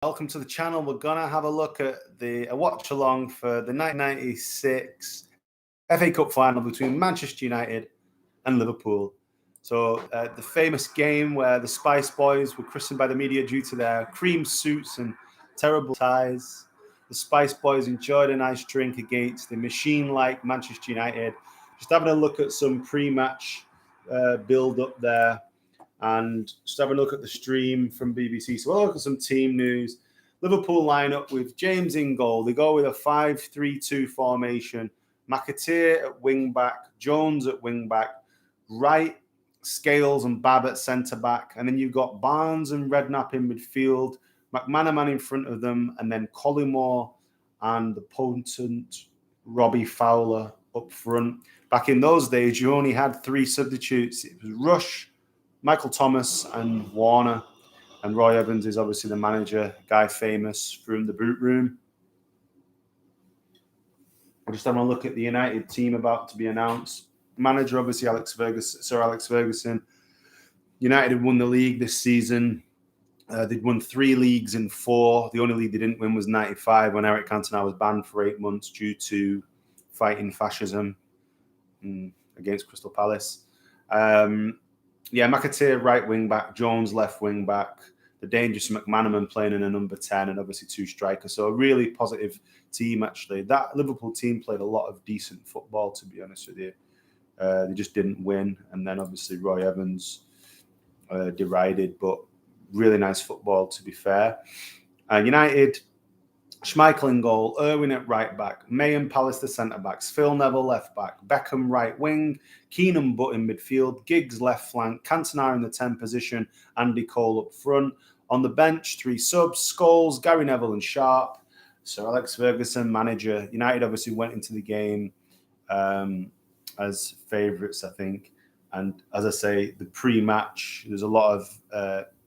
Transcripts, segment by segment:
Welcome to the channel. We're gonna have a look at a watch along for the 1996 FA Cup final between Manchester United and Liverpool. So the famous game where the Spice Boys were christened by the media due to their cream suits and terrible ties. The Spice Boys enjoyed a nice drink against the machine-like Manchester United. Just having a look at some pre-match build-up there. And just having a look at the stream from BBC. So we'll look at some team news. Liverpool line up with James in goal. They go with a 5-3-2 formation. McAteer at wing back, Jones at wing back, Wright, Scales and Babb at centre back. And then you've got Barnes and Redknapp in midfield, McManaman in front of them, and then Collymore and the potent Robbie Fowler up front. Back in those days, you only had three substitutes. It was Rush, Michael Thomas and Warner, and Roy Evans is obviously the manager, guy famous from the boot room. We're just having a look at the United team about to be announced. Manager, obviously, Sir Alex Ferguson. United had won the league this season. They'd won 3 leagues in 4. The only league they didn't win was 95 when Eric Cantona was banned for 8 months due to fighting fascism against Crystal Palace. McAteer right wing back, Jones left wing back, the dangerous McManaman playing in a number 10, and obviously 2 strikers. So a really positive team, actually. That Liverpool team played a lot of decent football, to be honest with you. They just didn't win. And then obviously Roy Evans derided, but really nice football, to be fair. United, Schmeichel in goal, Irwin at right back, May and Palace the centre-backs, Phil Neville left back, Beckham right wing, Keenan Butt in midfield, Giggs left flank, Cantona in the 10 position, Andy Cole up front. On the bench, 3 subs, Scholes, Gary Neville and Sharp. Sir Alex Ferguson, manager. United obviously went into the game as favourites, I think. And as I say, the pre-match, there's a lot of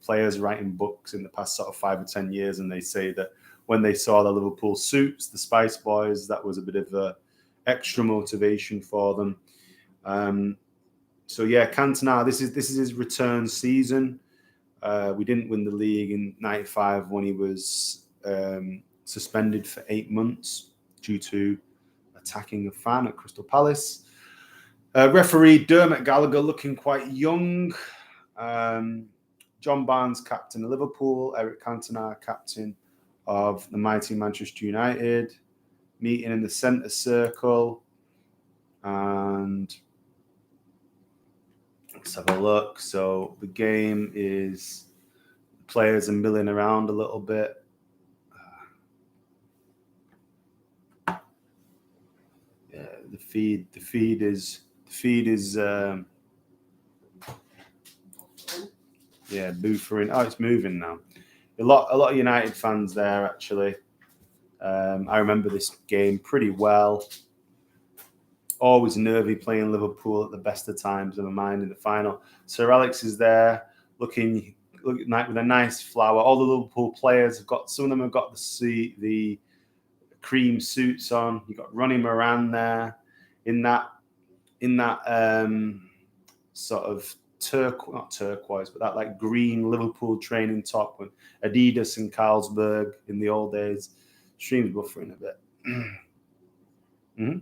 players writing books in the past sort of 5 or 10 years, and they say that when they saw the Liverpool suits, the Spice Boys, that was a bit of a extra motivation for them. Cantona, this is his return season. We didn't win the league in 95 when he was suspended for 8 months due to attacking a fan at Crystal Palace. Referee Dermot Gallagher looking quite young. John Barnes, captain of Liverpool. Eric Cantona, captain of the mighty Manchester United. Meeting in the centre circle. And let's have a look. So the game is, the players are milling around a little bit. The feed is boofering. Oh, it's moving now. A lot of United fans there, actually. I remember this game pretty well. Always nervy playing Liverpool at the best of times, never mind in the final. Sir Alex is there looking like with a nice flower. All the Liverpool players have got, some of them have got the cream suits on. You've got Ronnie Moran there in that sort of not turquoise, but that like green Liverpool training top with Adidas and Carlsberg in the old days. Stream's buffering a bit. Mm-hmm.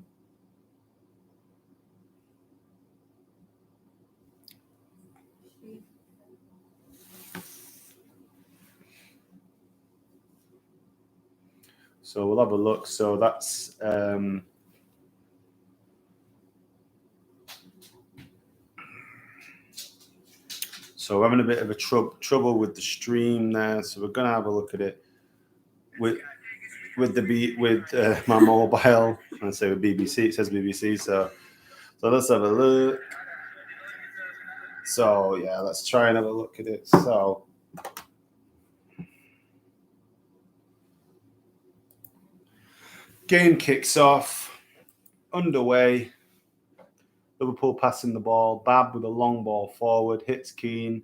So we'll have a look. So that's so we're having a bit of a trouble with the stream there. So we're gonna have a look at it with my mobile. I say with BBC. It says BBC. So let's have a look. So yeah, let's try and have a look at it. So game kicks off, underway. Liverpool passing the ball. Babb with a long ball forward, hits Keane.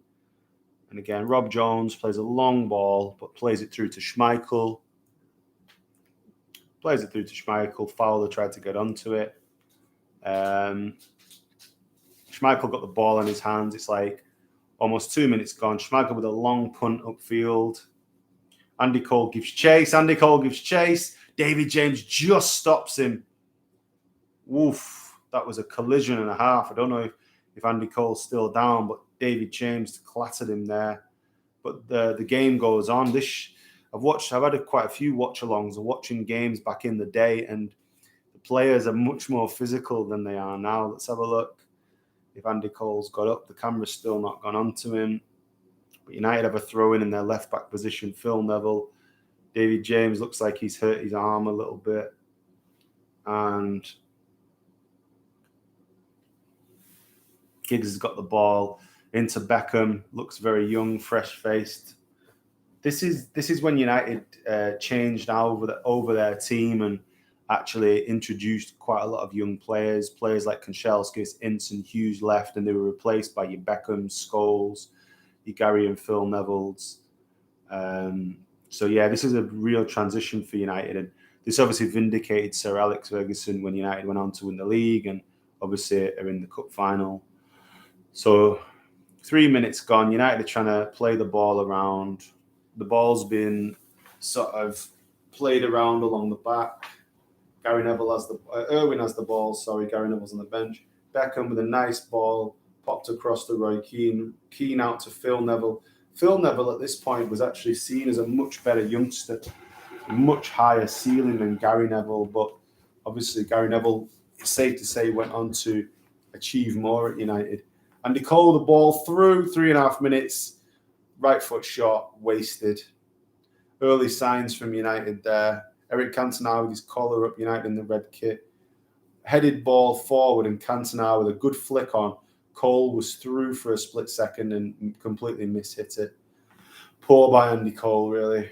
And again, Rob Jones plays a long ball, but plays it through to Schmeichel. Fowler tried to get onto it. Schmeichel got the ball in his hands. It's like almost 2 minutes gone. Schmeichel with a long punt upfield. Andy Cole gives chase. Andy Cole gives chase. David James just stops him. Woof. That was a collision and a half. I don't know if Andy Cole's still down, but David James clattered him there. But the game goes on. I've had quite a few watch-alongs of watching games back in the day, and the players are much more physical than they are now. Let's have a look. If Andy Cole's got up, the camera's still not gone onto him. But United have a throw-in in their left-back position. Phil Neville. David James looks like he's hurt his arm a little bit. And Giggs has got the ball into Beckham. Looks very young, fresh-faced. This is when United changed over their team and actually introduced quite a lot of young players like Kanchelskis, Ince and Hughes left, and they were replaced by your Beckham, Scholes, your Gary and Phil Nevilles. So yeah, this is a real transition for United, and this obviously vindicated Sir Alex Ferguson when United went on to win the league and obviously are in the cup final. So 3 minutes gone, United are trying to play the ball around. The ball's been sort of played around along the back. Irwin has the ball. Sorry, Gary Neville's on the bench. Beckham with a nice ball popped across to Roy Keane. Keane out to Phil Neville. Phil Neville at this point was actually seen as a much better youngster, much higher ceiling than Gary Neville. But obviously, Gary Neville, it's safe to say, went on to achieve more at United. Andy Cole, the ball through 3.5 minutes. Right foot shot, wasted. Early signs from United there. Eric Cantona with his collar up, United in the red kit. Headed ball forward, and Cantona with a good flick on. Cole was through for a split second and completely mishit it. Poor by Andy Cole, really.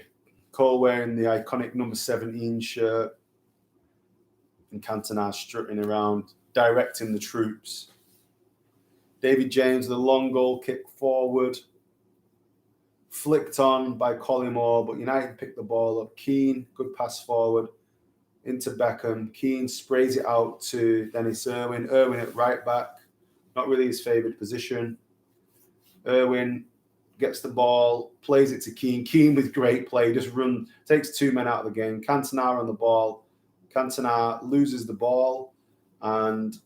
Cole wearing the iconic number 17 shirt. And Cantona strutting around, directing the troops. David James with a long goal kick forward. Flicked on by Collymore, but United picked the ball up. Keane, good pass forward into Beckham. Keane sprays it out to Dennis Irwin. Irwin at right back, not really his favoured position. Irwin gets the ball, plays it to Keane. Keane with great play, just takes 2 men out of the game. Cantona on the ball. Cantona loses the ball, and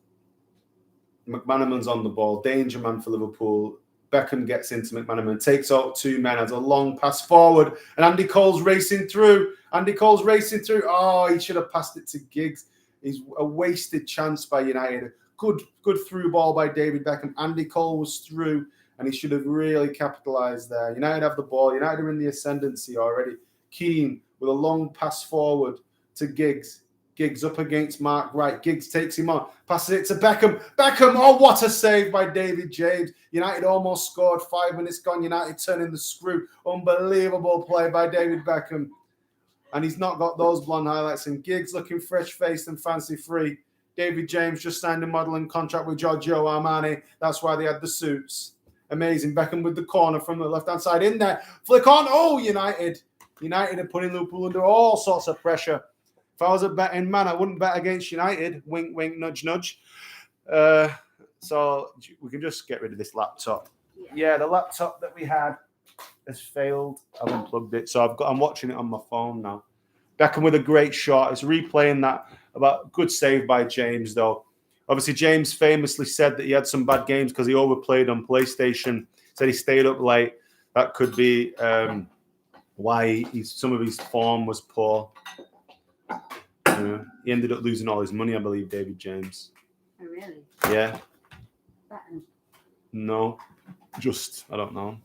McManaman's on the ball. Danger man for Liverpool. Beckham gets into McManaman, takes out 2 men, has a long pass forward, and Andy Cole's racing through. Oh, he should have passed it to Giggs. It's a wasted chance by United. Good through ball by David Beckham. Andy Cole was through, and he should have really capitalised there. United have the ball. United are in the ascendancy already. Keane with a long pass forward to Giggs. Giggs up against Mark Wright. Giggs takes him on. Passes it to Beckham. Beckham, oh, what a save by David James. United almost scored. 5 minutes gone. United turning the screw. Unbelievable play by David Beckham. And he's not got those blonde highlights. And Giggs looking fresh-faced and fancy-free. David James just signed a modelling contract with Giorgio Armani. That's why they had the suits. Amazing. Beckham with the corner from the left-hand side in there. Flick on. Oh, United. United are putting Liverpool under all sorts of pressure. If I was a betting man, I wouldn't bet against United. Wink, wink, nudge, nudge. So we can just get rid of this laptop. Yeah, the laptop that we had has failed. I've unplugged it, so I'm watching it on my phone now. Beckham with a great shot. It's replaying that. About good save by James, though. Obviously, James famously said that he had some bad games because he overplayed on PlayStation. Said he stayed up late. That could be why some of his form was poor. He ended up losing all his money, I believe, David James. Oh, really? Yeah. Betting. No, I don't know.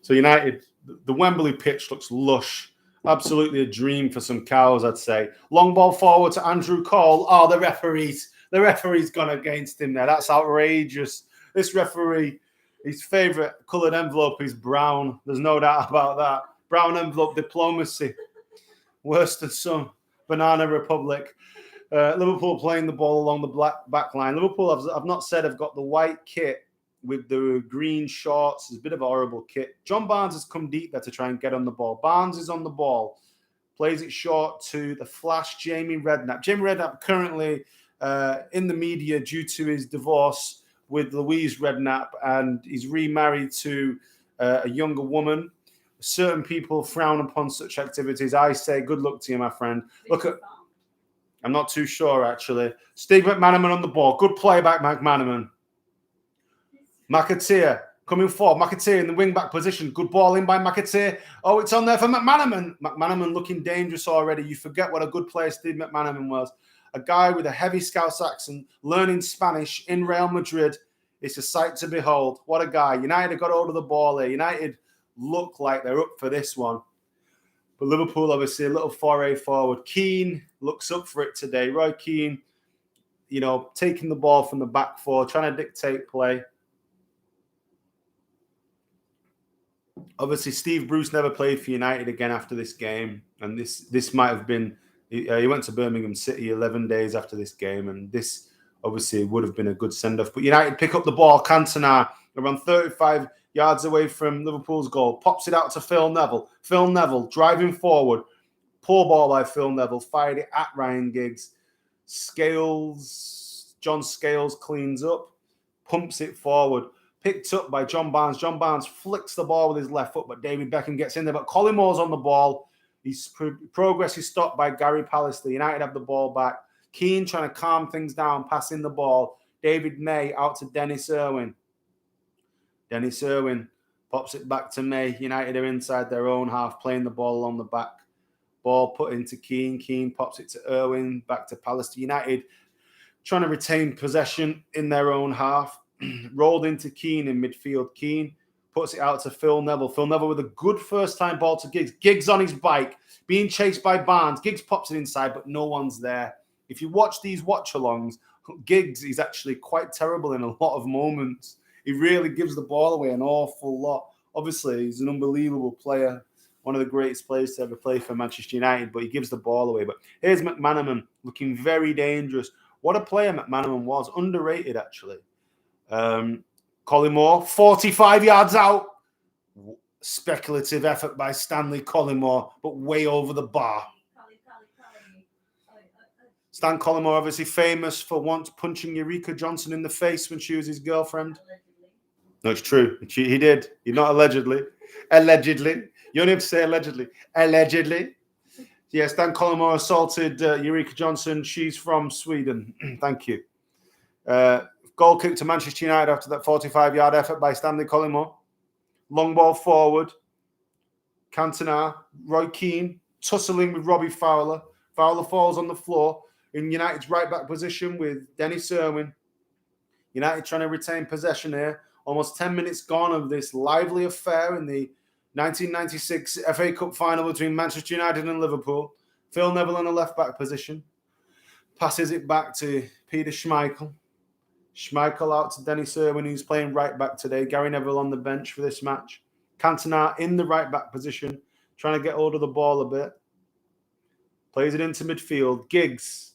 So United, the Wembley pitch looks lush. Absolutely a dream for some cows, I'd say. Long ball forward to Andrew Cole. Oh, the referee's gone against him there. That's outrageous. This referee, his favourite coloured envelope is brown. There's no doubt about that. Brown envelope diplomacy. Worse than some. Banana Republic. Liverpool playing the ball along the back line. Liverpool, I've not said have got the white kit with the green shorts. It's a bit of a horrible kit. John Barnes has come deep there to try and get on the ball. Barnes is on the ball. Plays it short to the flash, Jamie Redknapp. Jamie Redknapp currently in the media due to his divorce with Louise Redknapp, and he's remarried to a younger woman. certain people frown upon such activities. I say good luck to you, my friend. Look at, I'm not too sure, actually. Steve McManaman on the ball. Good play back, McManaman. McAteer coming forward. McAteer in the wing-back position. Good ball in by McAteer. Oh, it's on there for McManaman. McManaman looking dangerous already. You forget what a good player Steve McManaman was. A guy with a heavy Scouse accent, learning Spanish in Real Madrid. It's a sight to behold. What a guy. United have got hold of the ball here. United look like they're up for this one. But Liverpool, obviously, a little foray forward. Keane looks up for it today. Roy Keane, you know, taking the ball from the back four, trying to dictate play. Obviously, Steve Bruce never played for United again after this game. And this might have been, he went to Birmingham City 11 days after this game. And this obviously would have been a good send-off. But United pick up the ball. Cantona around 35 yards away from Liverpool's goal. Pops it out to Phil Neville. Phil Neville driving forward. Poor ball by Phil Neville. Fired it at Ryan Giggs. John Scales cleans up. Pumps it forward. Picked up by John Barnes. John Barnes flicks the ball with his left foot, but David Beckham gets in there. But Collimore's on the ball. His progress is stopped by Gary Pallister. United have the ball back. Keane trying to calm things down, passing the ball. David May out to Dennis Irwin. Dennis Irwin pops it back to May. United are inside their own half, playing the ball along the back. Ball put into Keane. Keane pops it to Irwin, back to Pallister. United trying to retain possession in their own half. Rolled into Keane in midfield. Keane puts it out to Phil Neville. Phil Neville with a good first-time ball to Giggs. Giggs on his bike, being chased by Barnes. Giggs pops it inside, but no one's there. If you watch these watch-alongs, Giggs is actually quite terrible in a lot of moments. He really gives the ball away an awful lot. Obviously, he's an unbelievable player, one of the greatest players to ever play for Manchester United, but he gives the ball away. But here's McManaman looking very dangerous. What a player McManaman was. Underrated, actually. Collymore, 45 yards out. Speculative effort by Stanley Collymore, but way over the bar. Stan Collymore, obviously famous for once punching Eureka Johnson in the face when she was his girlfriend. No, it's true. He did. You're not allegedly. Allegedly. You only have to say allegedly. Allegedly. Yeah, Stan Collymore assaulted Eureka Johnson. She's from Sweden. Thank you. Goal kick to Manchester United after that 45-yard effort by Stanley Collymore. Long ball forward. Cantona, Roy Keane, tussling with Robbie Fowler. Fowler falls on the floor in United's right-back position with Dennis Irwin. United trying to retain possession here. Almost 10 minutes gone of this lively affair in the 1996 FA Cup final between Manchester United and Liverpool. Phil Neville in the left-back position. Passes it back to Peter Schmeichel. Schmeichel out to Dennis Irwin, who's playing right-back today. Gary Neville on the bench for this match. Cantona in the right-back position, trying to get hold of the ball a bit. Plays it into midfield. Giggs.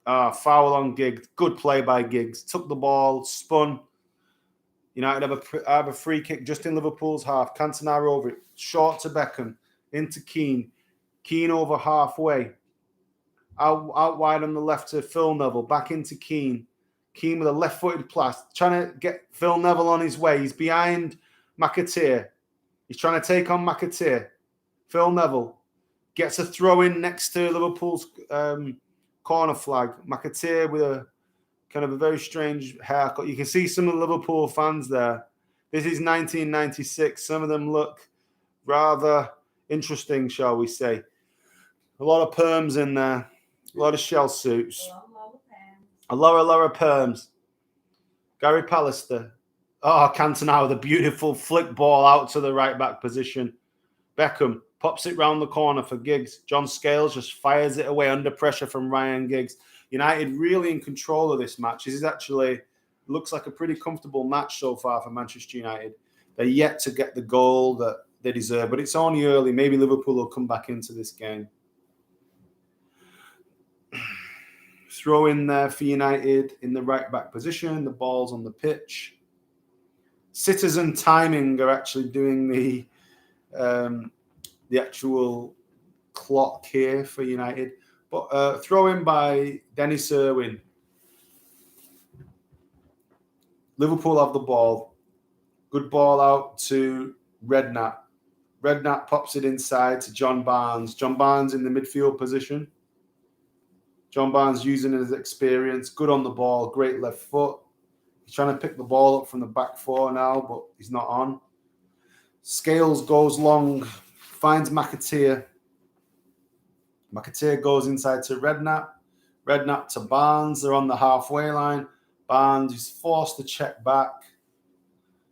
Foul on Giggs. Good play by Giggs. Took the ball, spun. United have a free kick just in Liverpool's half. Cantona over it. Short to Beckham. Into Keane. Keane over halfway. Out wide on the left to Phil Neville. Back into Keane. Keane with a left-footed pass. Trying to get Phil Neville on his way. He's behind McAteer. He's trying to take on McAteer. Phil Neville gets a throw in next to Liverpool's corner flag. McAteer with a kind of a very strange haircut. You can see some of the Liverpool fans there. This is 1996. Some of them look rather interesting, shall we say. A lot of perms in there. A lot of shell suits. A lower perms. Gary Pallister. Oh, Cantona with a beautiful flick ball out to the right-back position. Beckham pops it round the corner for Giggs. John Scales just fires it away under pressure from Ryan Giggs. United really in control of this match. This is actually, looks like a pretty comfortable match so far for Manchester United. They're yet to get the goal that they deserve, but it's only early. Maybe Liverpool will come back into this game. Throw in there for United in the right-back position. The ball's on the pitch. Citizen Timing are actually doing the actual clock here for United. But throw in by Dennis Irwin. Liverpool have the ball. Good ball out to Redknapp. Redknapp pops it inside to John Barnes. John Barnes in the midfield position. John Barnes using his experience. Good on the ball. Great left foot. He's trying to pick the ball up from the back four now, but he's not on. Scales goes long. Finds McAteer. McAteer goes inside to Redknapp. Redknapp to Barnes. They're on the halfway line. Barnes is forced to check back.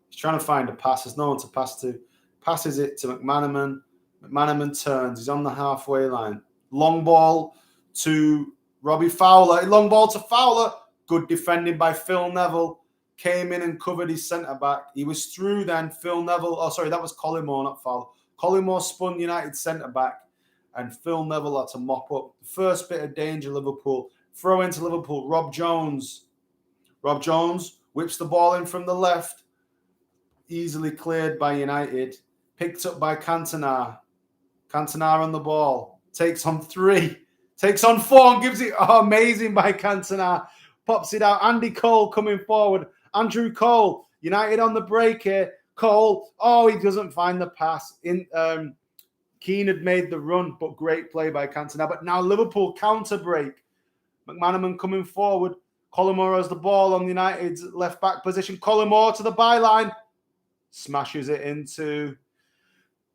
He's trying to find a pass. There's no one to pass to. Passes it to McManaman. McManaman turns. He's on the halfway line. Long ball to Robbie Fowler. Long ball to Fowler. Good defending by Phil Neville. Came in and covered his centre-back. He was through then. Phil Neville. Oh, sorry, that was Collymore, not Fowler. Collymore spun United centre-back. And Phil Neville had to mop up. The first bit of danger, Liverpool. Throw into Liverpool. Rob Jones. Rob Jones whips the ball in from the left. Easily cleared by United. Picked up by Cantona. Cantona on the ball. Takes on 3. Takes on 4 and gives it. Oh, amazing by Cantona. Pops it out. Andy Cole coming forward. Andrew Cole. United on the break here. Cole. Oh, he doesn't find the pass. Keane had made the run, but great play by Cantona. But now Liverpool counter break. McManaman coming forward. Collymore has the ball on United's left back position. Collymore to the byline. Smashes it into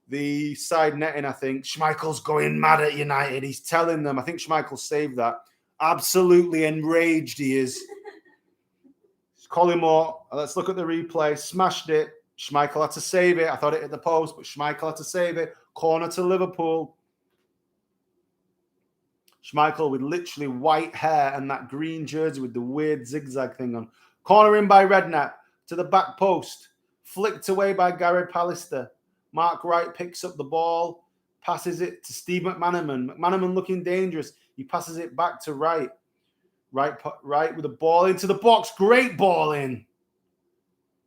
the side netting, I think. Schmeichel's going mad at United. He's telling them. I think Schmeichel saved that. Absolutely enraged he is. Collymore, let's look at the replay. Smashed it. Schmeichel had to save it. I thought it hit the post, but Schmeichel had to save it. Corner to Liverpool. Schmeichel with literally white hair and that green jersey with the weird zigzag thing on. Corner in by Redknapp to the back post. Flicked away by Gary Pallister. Mark Wright picks up the ball. Passes it to Steve McManaman. McManaman looking dangerous. He passes it back to Wright. Wright with the ball into the box. Great ball in.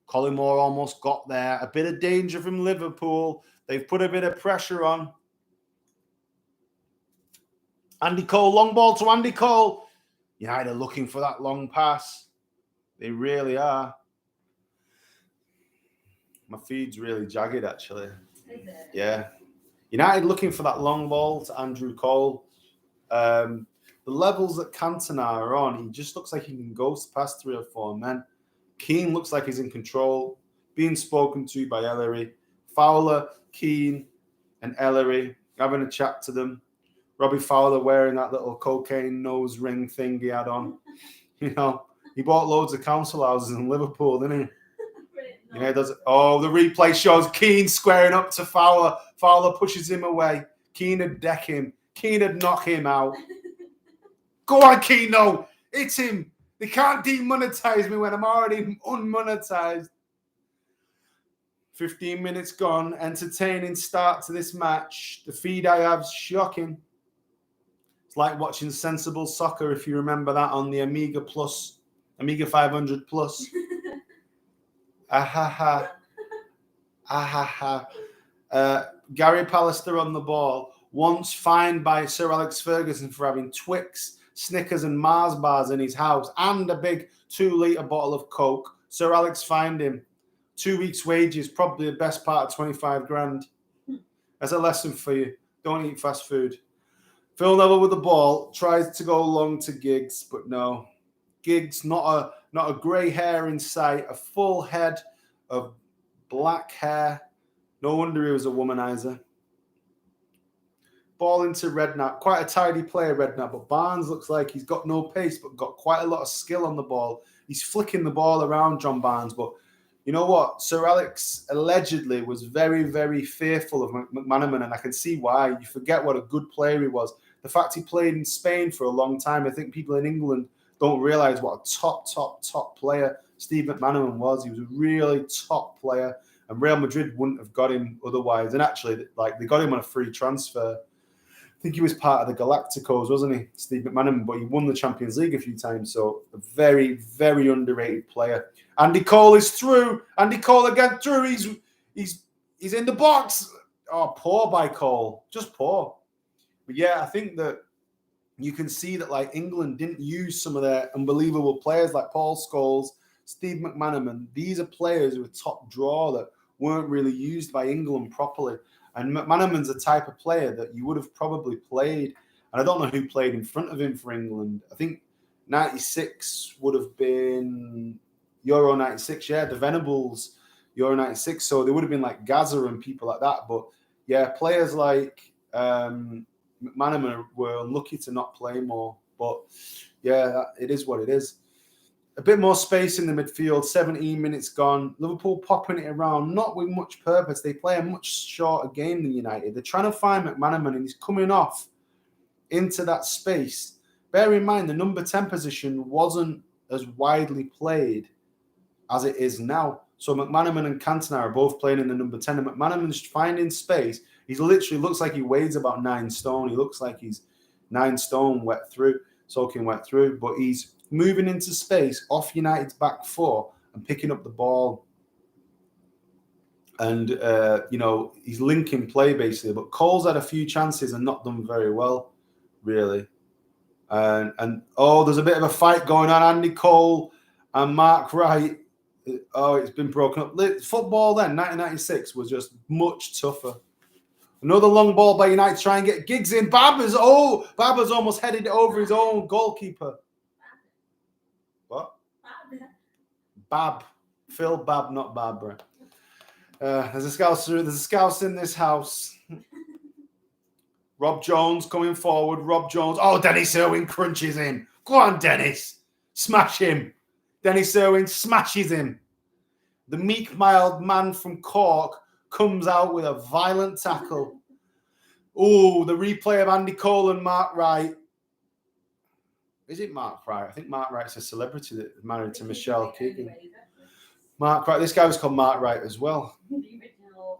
Collymore almost got there. A bit of danger from Liverpool. They've put a bit of pressure on. Andy Cole, long ball to Andy Cole. United are looking for that long pass. They really are. My feed's really jagged, actually. Is it? Yeah. United looking for that long ball to Andrew Cole. The levels that Cantona are on, he just looks like he can ghost past 3 or 4 men. Keane looks like he's in control, being spoken to by Ellery. Fowler, Keane, and Ellery having a chat to them. Robbie Fowler wearing that little cocaine nose ring thing he had on. You know, he bought loads of council houses in Liverpool, didn't he? You know, the replay shows Keane squaring up to Fowler. Fowler pushes him away. Keane would deck him. Keane would knock him out. Go on, Keane, no. It's him. They can't demonetize me when I'm already unmonetized. 15 minutes gone. Entertaining start to this match. The feed I have is shocking. It's like watching Sensible Soccer, if you remember that, on the Amiga 500 Plus. Gary Pallister on the ball. Once fined by Sir Alex Ferguson for having Twix, Snickers and Mars bars in his house and a big 2-litre bottle of Coke. Sir Alex fined him. 2 weeks' wages, probably the best part of 25 grand. As a lesson for you, don't eat fast food. Phil Neville with the ball, tries to go long to Giggs, but no. Giggs, not a grey hair in sight, a full head of black hair. No wonder he was a womanizer. Ball into Redknapp. Quite a tidy player, Redknapp, but Barnes looks like he's got no pace, but got quite a lot of skill on the ball. He's flicking the ball around, John Barnes, but you know what? Sir Alex allegedly was very, very fearful of McManaman, and I can see why. You forget what a good player he was. The fact he played in Spain for a long time, I think people in England don't realise what a top player Steve McManaman was. He was a really top player, and Real Madrid wouldn't have got him otherwise. And actually, they got him on a free transfer. I think he was part of the Galacticos, wasn't he, Steve McManaman? But he won the Champions League a few times, so a very, very underrated player. Andy Cole is through. Andy Cole again through. He's in the box. Oh, poor by Cole. Just poor. But yeah, I think that you can see that like England didn't use some of their unbelievable players like Paul Scholes, Steve McManaman. These are players who are top draw that weren't really used by England properly. And McManaman's a type of player that you would have probably played. And I don't know who played in front of him for England. I think 96 would have been Euro 96. Yeah, the Venables Euro 96. So there would have been like Gaza and people like that. But yeah, players like McManaman were unlucky to not play more. But yeah, it is what it is. A bit more space in the midfield, 17 minutes gone. Liverpool popping it around, not with much purpose. They play a much shorter game than United. They're trying to find McManaman, and he's coming off into that space. Bear in mind, the number 10 position wasn't as widely played as it is now. So McManaman and Cantona are both playing in the number 10, and McManaman's finding space. He literally looks like he weighs about 9 stone. He looks like he's 9 stone soaking wet through, but he's moving into space off United's back four and picking up the ball. And, he's linking play basically. But Cole's had a few chances and not done very well, really. And there's a bit of a fight going on. Andy Cole and Mark Wright. Oh, it's been broken up. Football then, 1996, was just much tougher. Another long ball by United to try and get Giggs in. Baba's almost headed over his own goalkeeper. What? Bab. Phil Bab, not Barbara. There's a scouse in this house. Rob Jones coming forward. Rob Jones. Oh, Dennis Irwin crunches him. Go on, Dennis. Smash him. Dennis Irwin smashes him. The meek, mild man from Cork comes out with a violent tackle. Oh, the replay of Andy Cole and Mark Wright. Is it Mark Wright? I think Mark Wright's a celebrity that is married to Michelle Keegan. Mark Wright. This guy was called Mark Wright as well.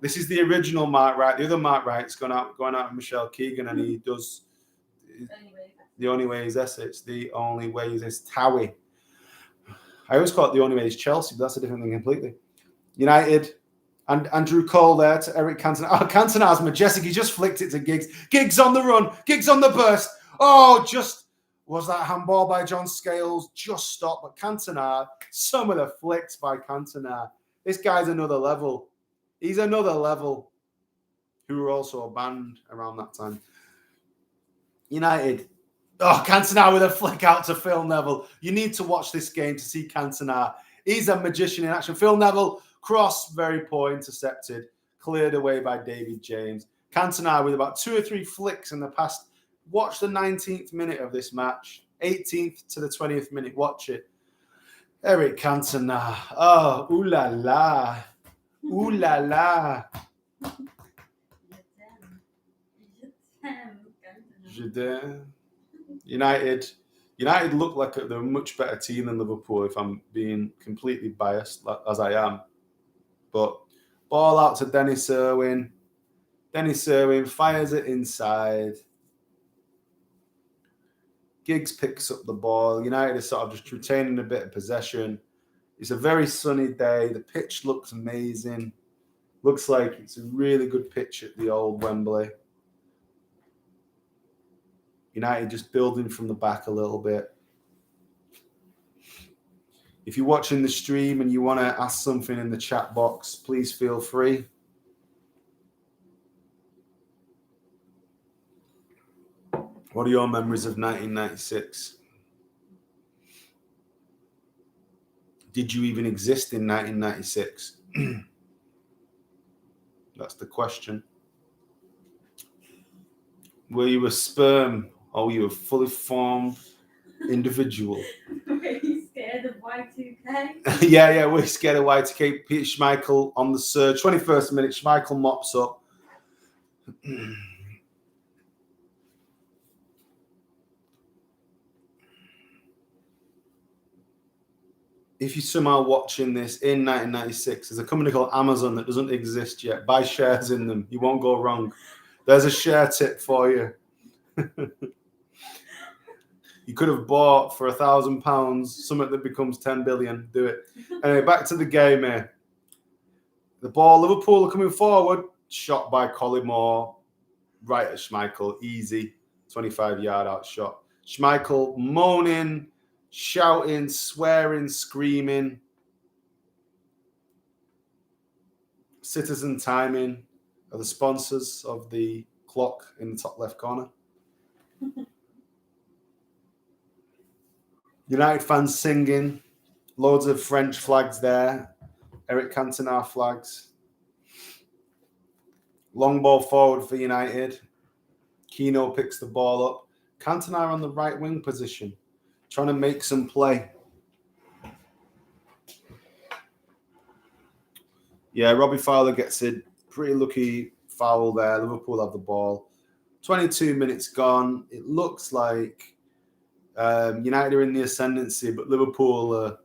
This is the original Mark Wright. The other Mark Wright's going out with Michelle Keegan, and he does The Only Way is Essex. The Only Way is Towie. I always call it The Only Way is Chelsea, but that's a different thing completely. United. And Andrew Cole there to Eric Cantona. Oh, Cantona's majestic. He just flicked it to Giggs. Giggs on the run. Giggs on the burst. Oh, was that handball by John Scales? Just stopped. But Cantona, some of the flicks by Cantona. This guy's another level. He's another level. Who were also banned around that time. United. Oh, Cantona with a flick out to Phil Neville. You need to watch this game to see Cantona. He's a magician in action. Phil Neville, cross, very poor, intercepted, cleared away by David James. Cantona with about 2 or 3 flicks in the past. Watch the 19th minute of this match. 18th to the 20th minute. Watch it. Eric Cantona. Oh, ooh la la. Ooh la la. United look like they're a much better team than Liverpool, if I'm being completely biased, as I am. But ball out to Dennis Irwin. Dennis Irwin fires it inside. Giggs picks up the ball. United is sort of just retaining a bit of possession. It's a very sunny day. The pitch looks amazing. Looks like it's a really good pitch at the old Wembley. United just building from the back a little bit. If you're watching the stream and you want to ask something in the chat box, please feel free. What are your memories of 1996? Did you even exist in 1996? That's the question. Were you a sperm or were you a fully formed individual? Were you scared of Y2K? Yeah, we're scared of Y2K. Peter Schmeichel on the surge. 21st minute, Schmeichel mops up. If you're somehow watching this in 1996, there's a company called Amazon that doesn't exist yet. Buy shares in them. You won't go wrong. There's a share tip for you. You could have bought for £1,000 something that becomes 10 billion. Do it. Anyway, back to the game here. The ball, Liverpool are coming forward. Shot by Collymore. Right at Schmeichel. Easy. 25-yard out shot. Schmeichel moaning, shouting, swearing, screaming. Citizen timing. are the sponsors of the clock in the top left corner. United fans singing, loads of French flags there, Eric Cantona flags. Long ball forward for United. Keno picks the ball up. Cantona on the right wing position, trying to make some play. Yeah, Robbie Fowler gets a pretty lucky foul there. Liverpool have the ball. 22 minutes gone. It looks like United are in the ascendancy, but Liverpool are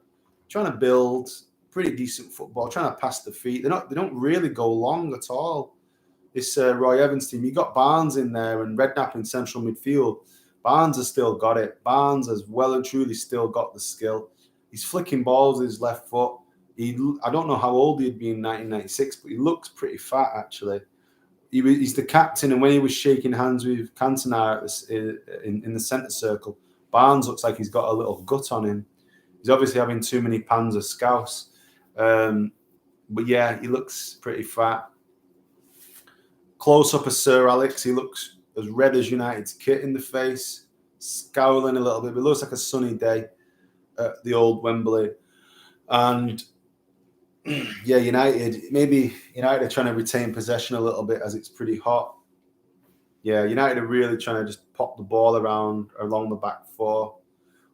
trying to build pretty decent football, trying to pass the feet. They don't really go long at all. This Roy Evans team, you got Barnes in there and Redknapp in central midfield. Barnes has still got it. Barnes has well and truly still got the skill. He's flicking balls with his left foot. I don't know how old he'd be in 1996, but he looks pretty fat, actually. He's the captain, and when he was shaking hands with Cantona in the centre circle, Barnes looks like he's got a little gut on him. He's obviously having too many pans of scouse. But yeah, he looks pretty fat. Close up of Sir Alex, he looks as red as United's kit in the face, scowling a little bit. But it looks like a sunny day at the old Wembley. And yeah, United are trying to retain possession a little bit as it's pretty hot. Yeah, United are really trying to just pop the ball around along the back four.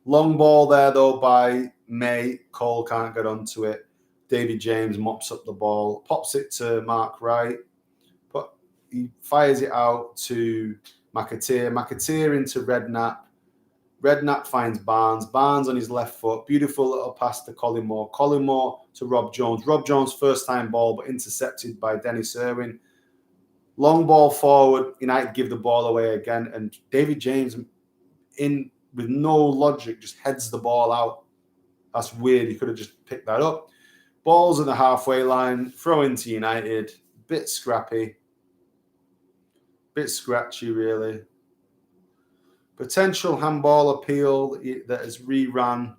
Long ball there, though, by May. Cole can't get onto it. David James mops up the ball, pops it to Mark Wright, but he fires it out to McAteer. McAteer into Redknapp. Redknapp finds Barnes. Barnes on his left foot. Beautiful little pass to Collymore. Collymore to Rob Jones. Rob Jones' first-time ball, but intercepted by Dennis Irwin. Long ball forward. United give the ball away again. And David James, with no logic, just heads the ball out. That's weird. He could have just picked that up. Ball's at the halfway line. Throw into United. Bit scrappy. Bit scratchy, really. Potential handball appeal that is rerun.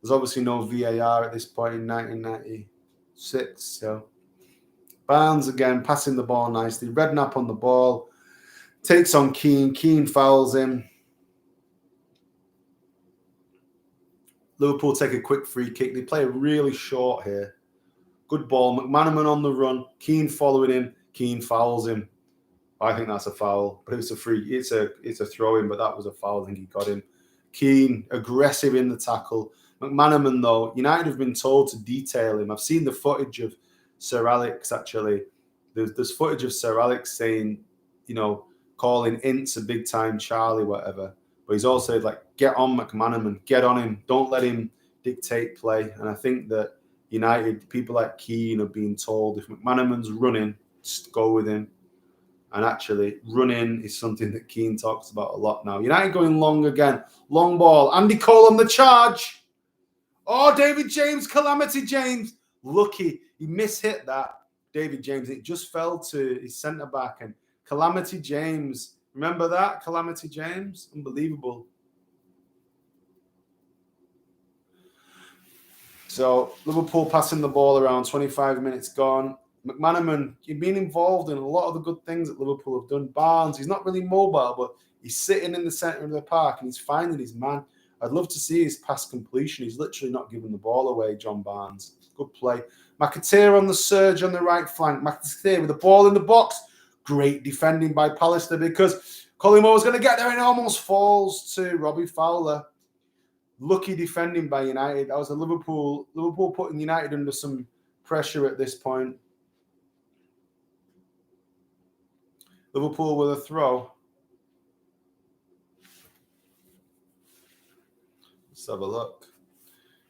There's obviously no VAR at this point in 1996. So Barnes again passing the ball nicely. Redknapp on the ball. Takes on Keane. Keane fouls him. Liverpool take a quick free kick. They play really short here. Good ball. McManaman on the run. Keane following him. Keane fouls him. I think that's a foul, but it's a free. It's a throw in, but that was a foul. I think he got him. Keane aggressive in the tackle. McManaman, though, United have been told to detail him. I've seen the footage of Sir Alex, actually. There's footage of Sir Alex saying, calling Ince a big time Charlie, whatever. But he's also like, get on McManaman, get on him. Don't let him dictate play. And I think that United, people like Keane are being told if McManaman's running, just go with him. And actually, running is something that Keane talks about a lot now. United going long again. Long ball. Andy Cole on the charge. Oh, David James, Calamity James. Lucky. He mishit that, David James. It just fell to his centre-back. And Calamity James. Remember that? Calamity James? Unbelievable. So, Liverpool passing the ball around. 25 minutes gone. McManaman, he's been involved in a lot of the good things that Liverpool have done. Barnes, he's not really mobile, but he's sitting in the centre of the park and he's finding his man. I'd love to see his pass completion. He's literally not giving the ball away, John Barnes. Good play. McAteer on the surge on the right flank. McAteer with the ball in the box. Great defending by Pallister because Collymore was going to get there and it almost falls to Robbie Fowler. Lucky defending by United. That was a Liverpool putting United under some pressure at this point. Liverpool with a throw. Let's have a look.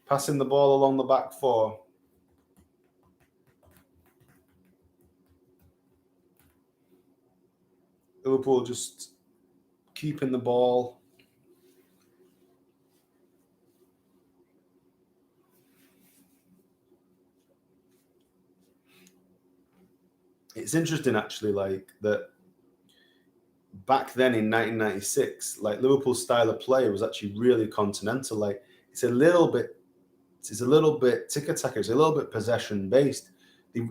Passing the ball along the back four. Liverpool just keeping the ball. It's interesting, actually, like that. Back then in 1996, like Liverpool's style of play was actually really continental. Like it's a little bit tick-tack. It's a little bit possession based.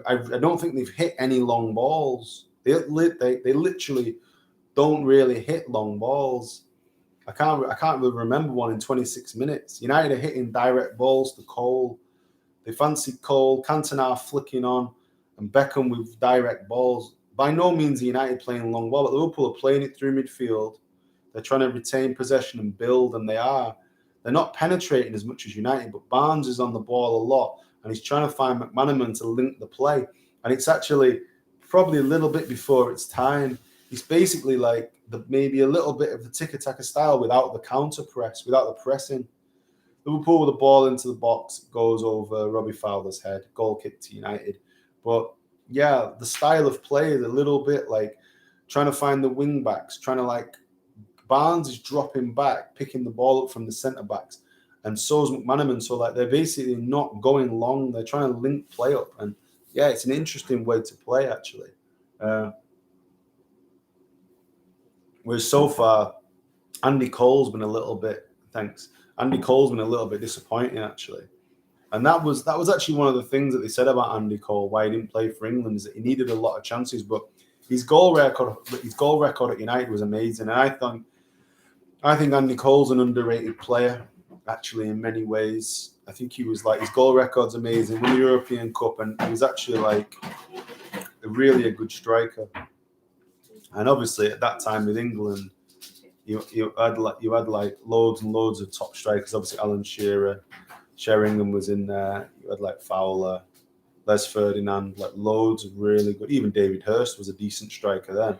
I don't think they've hit any long balls They literally don't really hit long balls. I can't really remember one in 26 minutes. United are hitting direct balls to Cole. They fancied Cole, Cantona flicking on, and Beckham with direct balls. By no means are United playing long ball, but Liverpool are playing it through midfield. They're trying to retain possession and build, and they are. They're not penetrating as much as United, but Barnes is on the ball a lot, and he's trying to find McManaman to link the play. And it's actually probably a little bit before its time. It's basically like maybe a little bit of the tiki-taka style without the counter press, without the pressing. Liverpool with the ball into the box, goes over Robbie Fowler's head, goal kick to United. But yeah, the style of play is a little bit like trying to find the wing backs, trying to like Barnes is dropping back, picking the ball up from the centre backs, and so is McManaman. So like they're basically not going long; they're trying to link play up, and yeah, it's an interesting way to play actually. Whereas so far, Andy Cole's been a little bit disappointing actually, and that was actually one of the things that they said about Andy Cole, why he didn't play for England, is that he needed a lot of chances, but his goal record at United was amazing, and I think Andy Cole's an underrated player, actually, in many ways. I think he was like, his goal record's amazing, won the European Cup, and he was actually like really a good striker. And obviously at that time with England, you had like loads and loads of top strikers. Obviously Alan Shearer, Sheringham was in there. You had like Fowler, Les Ferdinand, like loads of really good. Even David Hirst was a decent striker then.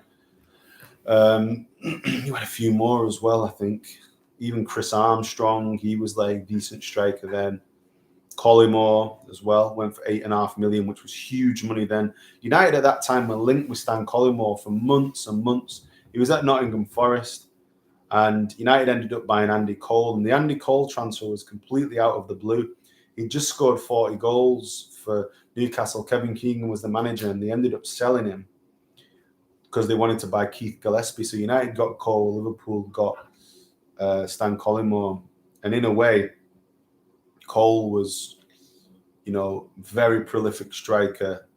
You had a few more as well, I think. Even Chris Armstrong, he was like a decent striker then. Collymore as well, went for $8.5 million, which was huge money then. United at that time were linked with Stan Collymore for months and months. He was at Nottingham Forest, and United ended up buying Andy Cole, and the Andy Cole transfer was completely out of the blue. He just scored 40 goals for Newcastle. Kevin Keegan was the manager, and they ended up selling him because they wanted to buy Keith Gillespie. So United got Cole, Liverpool got Stan Collymore. And in a way, Cole was, very prolific striker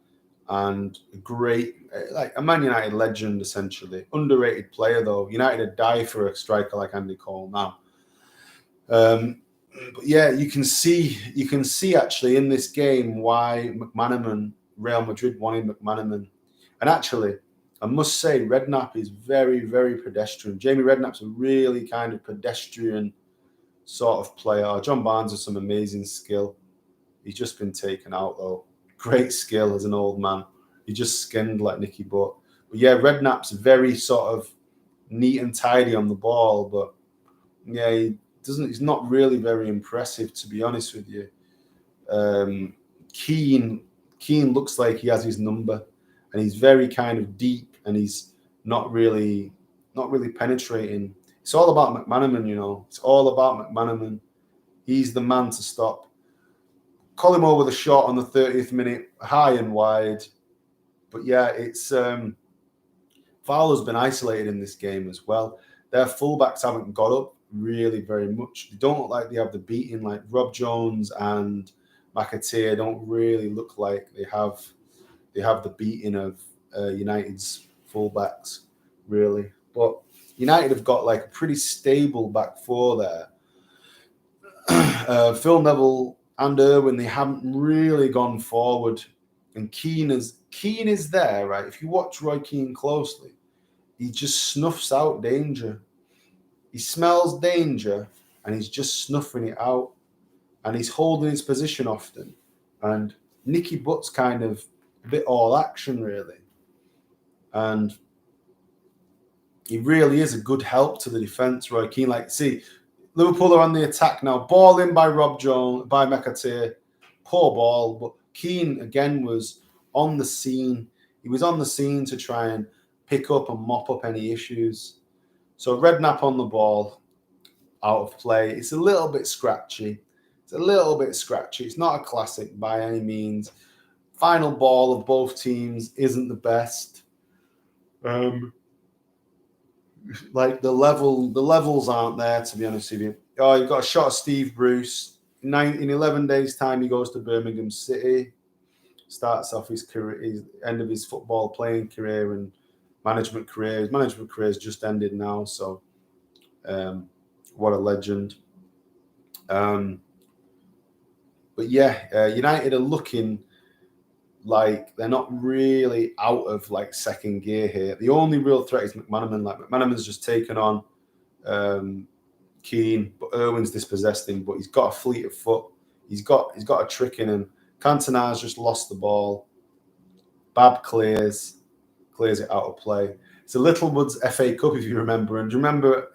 and a great, like a Man United legend, essentially. Underrated player, though. United would die for a striker like Andy Cole now. But yeah, you can see actually in this game why Real Madrid wanted McManaman. And actually, I must say, Redknapp is very, very pedestrian. Jamie Redknapp's a really kind of pedestrian sort of player. John Barnes has some amazing skill. He's just been taken out, though. Great skill as an old man. He just skinned like Nicky Butt. But yeah, Redknapp's very sort of neat and tidy on the ball. But yeah, he's not really very impressive, to be honest with you. Keane looks like he has his number. And he's very kind of deep, and he's not really penetrating. It's all about McManaman, It's all about McManaman. He's the man to stop. Collymore with a shot on the 30th minute, high and wide. But yeah, it's Fowler's been isolated in this game as well. Their fullbacks haven't got up really very much. They don't look like they have the beating. Like Rob Jones and McAteer don't really look like they have the beating of United's fullbacks, really. But United have got like a pretty stable back four there. Phil Neville and Irwin, they haven't really gone forward. And Keane is there, right? If you watch Roy Keane closely, he just snuffs out danger. He smells danger and he's just snuffing it out. And he's holding his position often. And Nicky Butt's kind of a bit all action, really. And he really is a good help to the defence, Roy Keane. Like, see, Liverpool are on the attack now. Ball in by Rob Jones, by McAteer. Poor ball. But Keane, again, was on the scene. He was on the scene to try and pick up and mop up any issues. So Redknapp on the ball, out of play. It's a little bit scratchy. It's not a classic by any means. Final ball of both teams isn't the best. Like the levels aren't there, to be honest with you. Oh, you've got a shot of Steve Bruce. In 11 days' time, he goes to Birmingham City, starts off his career, his end of his football playing career, and management career. His management career has just ended now, so what a legend. But yeah, United are looking like they're not really out of like second gear here. The only real threat is McManaman. Like McManaman's just taken on Keane, but Irwin's dispossessed him. But he's got a fleet of foot. He's got a trick in him. Cantona's just lost the ball. Bab clears it out of play. It's a Littlewoods FA Cup, if you remember. And do you remember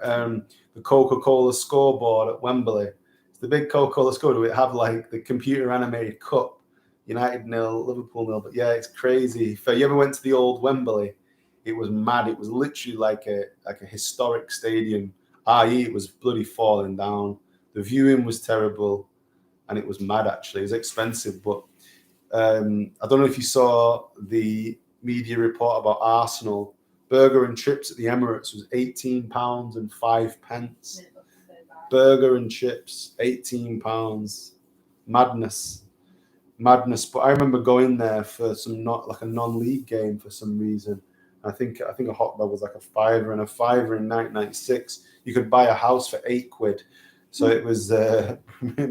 the Coca-Cola scoreboard at Wembley? It's the big Coca-Cola scoreboard. It have like the computer animated cup. United 0, Liverpool 0. But yeah, it's crazy. If you ever went to the old Wembley, it was mad. It was literally like a historic stadium. I.e., it was bloody falling down. The viewing was terrible, and it was mad. Actually, it was expensive. But I don't know if you saw the media report about Arsenal. Burger and chips at the Emirates was £18.05. Burger and chips, £18. Madness. But I remember going there for some a non-league game for some reason. I think a hot dog was like a £5, and a £5 in 1996. You could buy a house for £8. So it was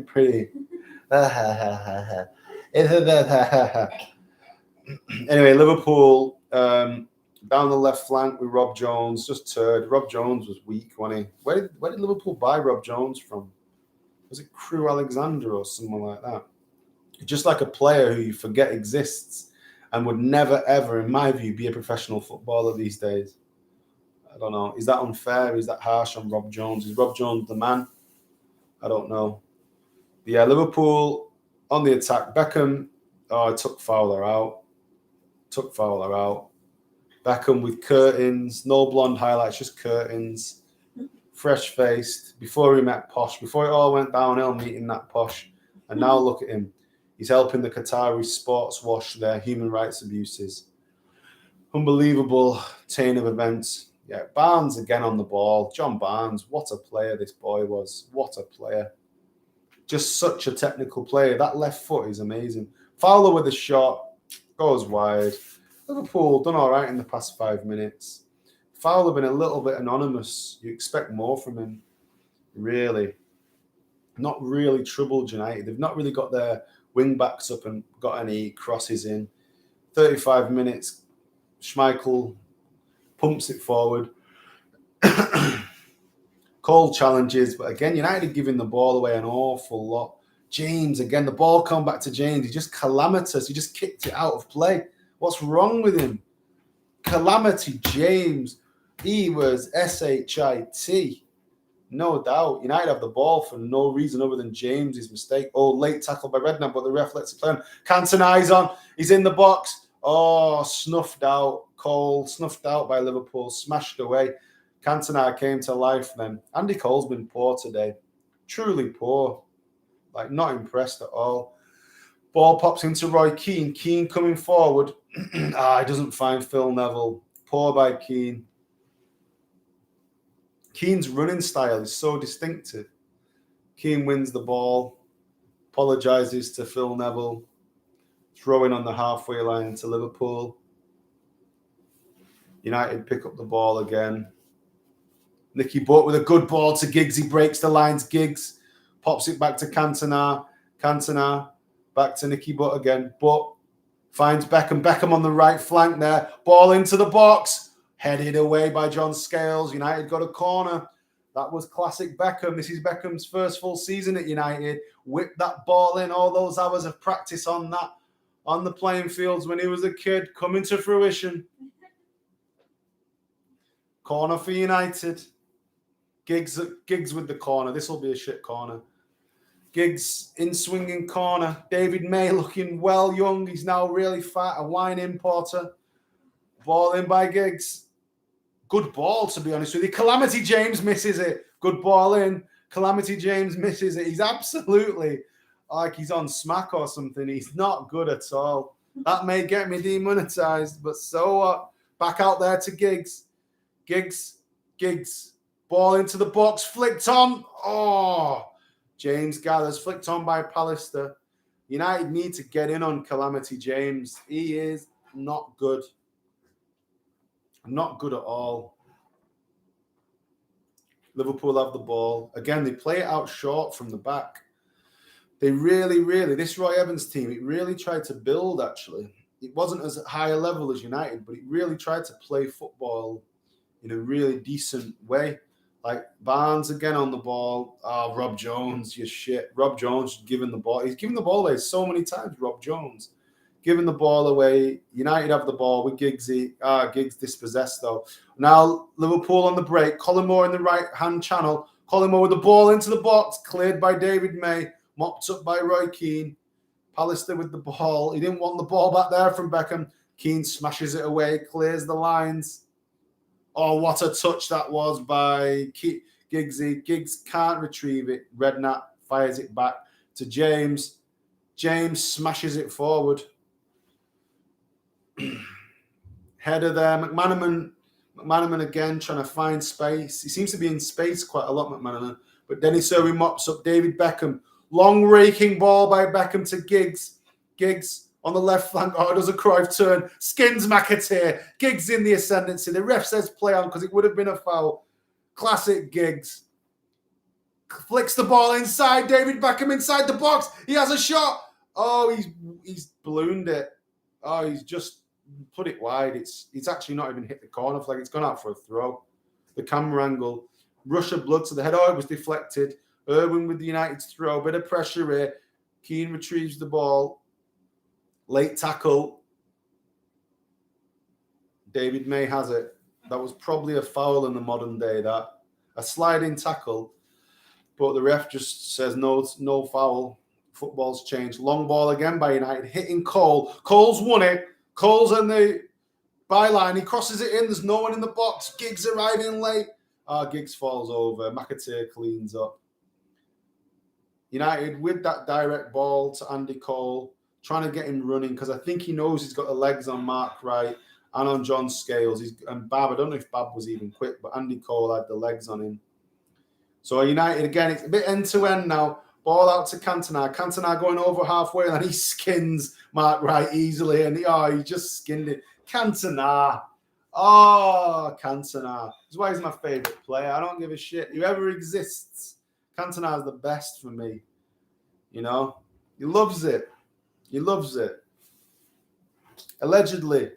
pretty. Anyway, Liverpool down the left flank with Rob Jones, just turd. Rob Jones was weak, wasn't he? Where did Liverpool buy Rob Jones from? Was it Crew Alexander or someone like that? Just like a player who you forget exists and would never, ever, in my view, be a professional footballer these days. I don't know. Is that unfair? Is that harsh on Rob Jones? Is Rob Jones the man? I don't know. But yeah, Liverpool on the attack. Beckham, took Fowler out. Beckham with curtains. No blonde highlights, just curtains. Fresh-faced. Before he met Posh. Before it all went downhill, meeting that Posh. And now look at him. He's helping the Qatari sports wash their human rights abuses. Unbelievable chain of events. Yeah, Barnes again on the ball. John Barnes, what a player this boy was. What a player. Just such a technical player. That left foot is amazing. Fowler with a shot. Goes wide. Liverpool done all right in the past 5 minutes. Fowler been a little bit anonymous. You expect more from him. Really. Not really troubled United. They've not really got their wing backs up and got any crosses in. 35 minutes, Schmeichel pumps it forward. Cole challenges, but again, United giving the ball away an awful lot. James, again, the ball come back to James. He just calamitous. He just kicked it out of play. What's wrong with him? Calamity James. He was SHIT. No doubt. United have the ball for no reason other than James's mistake. Oh, late tackle by Redknapp, but the ref lets it play on. Cantona's on. He's in the box. Oh, snuffed out. Cole, snuffed out by Liverpool. Smashed away. Cantona came to life then. Andy Cole's been poor today. Truly poor. Like, not impressed at all. Ball pops into Roy Keane. Keane coming forward. He doesn't find Phil Neville. Poor by Keane. Keane's running style is so distinctive. Keane wins the ball, apologises to Phil Neville, throwing on the halfway line to Liverpool. United pick up the ball again. Nicky Butt with a good ball to Giggs. He breaks the lines. Giggs pops it back to Cantona. Cantona back to Nicky Butt again. Butt finds Beckham. Beckham on the right flank there. Ball into the box. Headed away by John Scales. United got a corner. That was classic Beckham. This is Beckham's first full season at United. Whipped that ball in. All those hours of practice on that, on the playing fields when he was a kid, coming to fruition. Corner for United. Giggs with the corner. This will be a shit corner. Giggs in swinging corner. David May looking well young. He's now really fat. A wine importer. Ball in by Giggs. Good ball, to be honest with you. Calamity James misses it. Good ball in. Calamity James misses it. He's absolutely like he's on smack or something. He's not good at all. That may get me demonetized, but so what? Back out there to Giggs. Giggs. Ball into the box. Flicked on. Oh, James gathers. Flicked on by Pallister. United need to get in on Calamity James. He is not good. Not good at all. Liverpool have the ball. Again, they play it out short from the back. They really, this Roy Evans team, it really tried to build, actually. It wasn't as high a level as United, but it really tried to play football in a really decent way. Like Barnes again on the ball. Oh, Rob Jones, you shit. Rob Jones giving the ball. He's given the ball away so many times, Rob Jones. Giving the ball away. United have the ball with Giggsy. Giggs dispossessed, though. Now Liverpool on the break. Colin Moore in the right-hand channel. Colin Moore with the ball into the box. Cleared by David May. Mopped up by Roy Keane. Pallister with the ball. He didn't want the ball back there from Beckham. Keane smashes it away. Clears the lines. Oh, what a touch that was by Giggsy. Giggs can't retrieve it. Redknapp fires it back to James. James smashes it forward. Header there. McManaman again trying to find space. He seems to be in space quite a lot, McManaman. But Dennis Irwin mops up David Beckham. Long raking ball by Beckham to Giggs. Giggs on the left flank. Oh, does a Cruyff turn. Skins McAteer. Giggs in the ascendancy. The ref says play on because it would have been a foul. Classic Giggs. Flicks the ball inside. David Beckham inside the box. He has a shot. Oh, he's ballooned it. Oh, he's just put it wide. It's actually not even hit the corner flag. It's gone out for a throw. The camera angle. Rush of blood to the head. Oh, it was deflected. Irwin with the United's throw. Bit of pressure here. Keane retrieves the ball. Late tackle. David May has it. That was probably a foul in the modern day, that. A sliding tackle. But the ref just says no foul. Football's changed. Long ball again by United. Hitting Cole. Cole's won it. Cole's on the byline. He crosses it in. There's no one in the box. Giggs arriving late. Giggs falls over. McAteer cleans up. United with that direct ball to Andy Cole. Trying to get him running because I think he knows he's got the legs on Mark Wright and on John Scales. And Bab, I don't know if Bab was even quick, but Andy Cole had the legs on him. So United, again, it's a bit end-to-end now. Ball out to Cantona. Cantona going over halfway, and he skins Mark Wright easily. And he just skinned it. Cantona. Oh, Cantona. That's why he's my favourite player. I don't give a shit. Whoever exists, Cantona is the best for me. You know? He loves it. He loves it. Allegedly,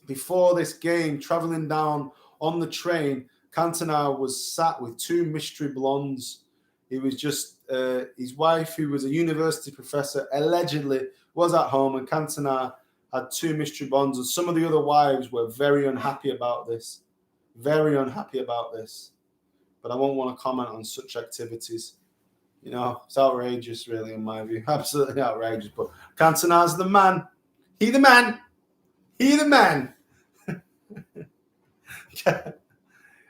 before this game, travelling down on the train, Cantona was sat with two mystery blondes. He was just, his wife, who was a university professor, allegedly was at home, and Cantona had two mystery blondes, and some of the other wives were very unhappy about this. Very unhappy about this. But I won't want to comment on such activities. You know, it's outrageous, really, in my view. Absolutely outrageous. But Cantona's the man. He the man. He the man.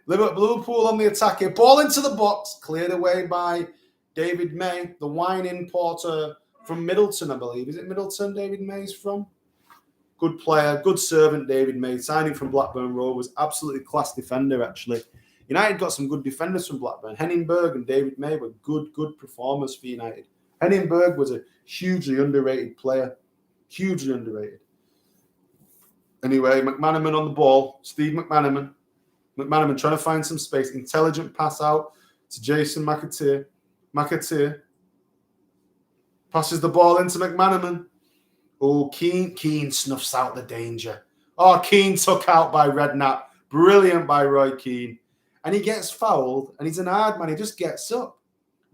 Liverpool on the attack here. Ball into the box. Cleared away by David May, the wine importer from Middleton, I believe. Is it Middleton David May's from? Good player. Good servant, David May. Signing from Blackburn Rovers. Absolutely class defender, actually. United got some good defenders from Blackburn. Henningberg and David May were good performers for United. Henningberg was a hugely underrated player. Hugely underrated. Anyway, McManaman on the ball. Steve McManaman. McManaman trying to find some space. Intelligent pass out to Jason McAteer. McAteer passes the ball into McManaman. Oh, Keane snuffs out the danger. Oh, Keane took out by Redknapp. Brilliant by Roy Keane. And he gets fouled, and he's an hard man. He just gets up.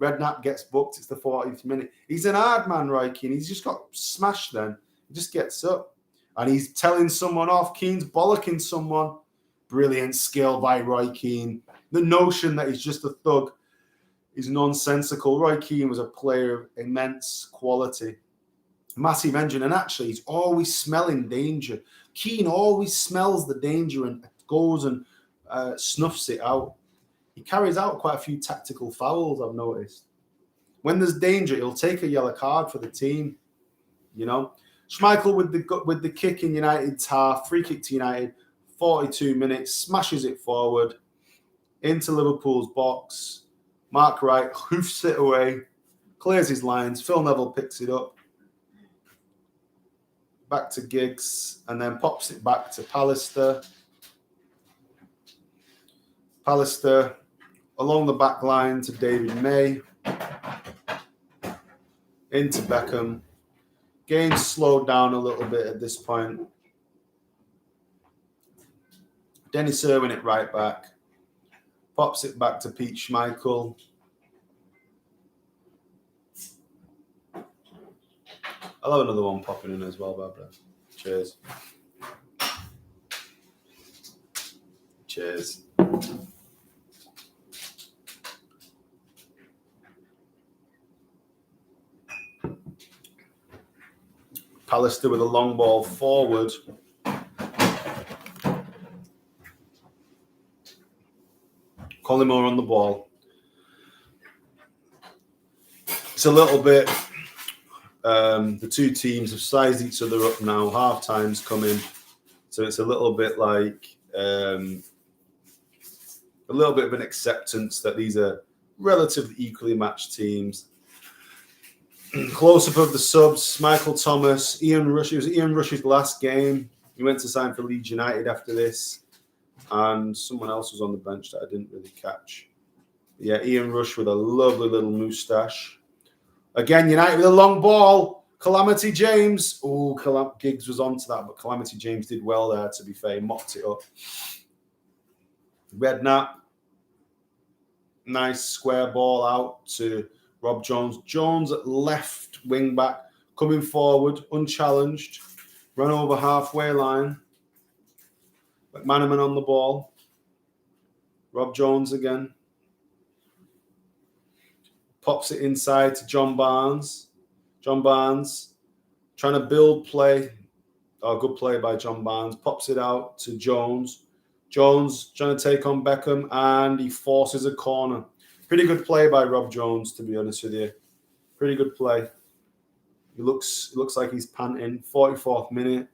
Redknapp gets booked. It's the 40th minute. He's an hard man, Roy Keane. He's just got smashed then. He just gets up. And he's telling someone off. Keane's bollocking someone. Brilliant skill by Roy Keane. The notion that he's just a thug is nonsensical. Roy Keane was a player of immense quality. Massive engine. And actually, he's always smelling danger. Keane always smells the danger and goes and snuffs it out. He carries out quite a few tactical fouls, I've noticed. When there's danger, he'll take a yellow card for the team. You know, Schmeichel with the kick in United's half, free kick to United, 42 minutes, smashes it forward into Liverpool's box. Mark Wright hoofs it away, clears his lines. Phil Neville picks it up, back to Giggs, and then pops it back to Pallister. Pallister along the back line to David May. Into Beckham. Game slowed down a little bit at this point. Dennis Irwin it right back. Pops it back to Pete Schmeichel. I'll have another one popping in as well, Barbara. Cheers. Cheers. Pallister with a long ball forward. Collymore on the ball. It's a little bit, the two teams have sized each other up now. Half time's coming. So it's a little bit like a little bit of an acceptance that these are relatively equally matched teams. Close up of the subs, Michael Thomas, Ian Rush. It was Ian Rush's last game. He went to sign for Leeds United after this. And someone else was on the bench that I didn't really catch. Yeah, Ian Rush with a lovely little moustache. Again, United with a long ball. Calamity James. Oh, Giggs was onto that, but Calamity James did well there, to be fair. He mopped it up. Redknapp. Nice square ball out to Rob Jones. Jones at left wing back, coming forward, unchallenged. Run over halfway line. McManaman on the ball. Rob Jones again. Pops it inside to John Barnes. John Barnes trying to build play. Oh, good play by John Barnes. Pops it out to Jones. Jones trying to take on Beckham, and he forces a corner. Pretty good play by Rob Jones, to be honest with you. Pretty good play. He looks like he's panting. 44th minute.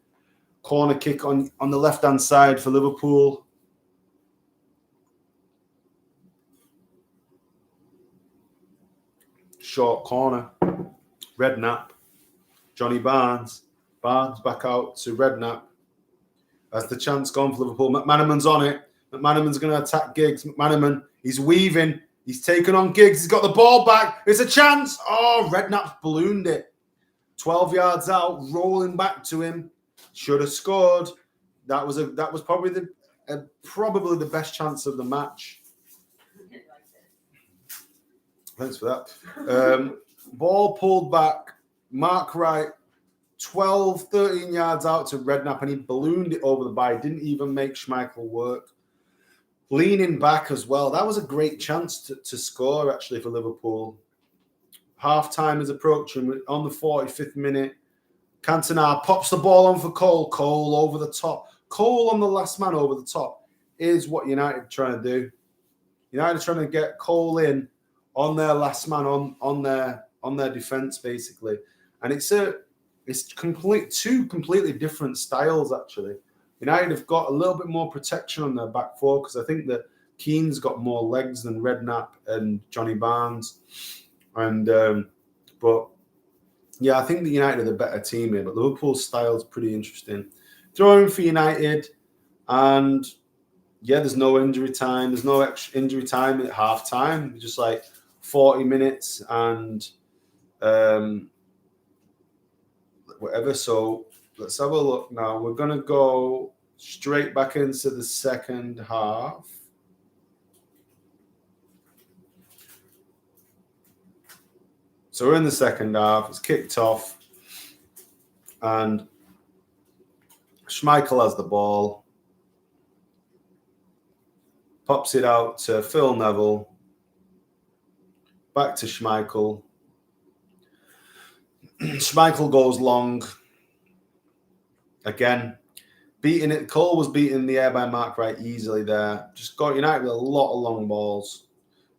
Corner kick on the left-hand side for Liverpool. Short corner. Redknapp. Johnny Barnes. Barnes back out to Redknapp. Has the chance gone for Liverpool. McManaman's on it. McManaman's going to attack Giggs. McManaman, he's weaving. He's taken on Giggs. He's got the ball back. It's a chance. Oh, Redknapp's ballooned it. 12 yards out, rolling back to him. Should have scored. That was probably the best chance of the match. Thanks for that. Ball pulled back. Mark Wright, 12, 13 yards out to Redknapp, and he ballooned it over the bar. Didn't even make Schmeichel work. Leaning back as well. That was a great chance to score, actually, for Liverpool. Half-time is approaching. On the 45th minute, Cantona pops the ball on for Cole. Cole over the top. Cole on the last man over the top is what United are trying to do. United are trying to get Cole in on their last man, on their defence, basically. And it's two completely different styles, actually. United have got a little bit more protection on their back four because I think that Keane's got more legs than Redknapp and Johnny Barnes. And but yeah, I think the United are the better team here, but Liverpool's style is pretty interesting. Throwing for United, and yeah, there's no injury time. There's no extra injury time at half time. Just like 40 minutes and whatever. So let's have a look now. We're going to go straight back into the second half. So we're in the second half. It's kicked off. And Schmeichel has the ball. Pops it out to Phil Neville. Back to Schmeichel. Schmeichel goes long. Again, beating it. Cole was beaten in the air by Mark Wright easily there. Just got United with a lot of long balls.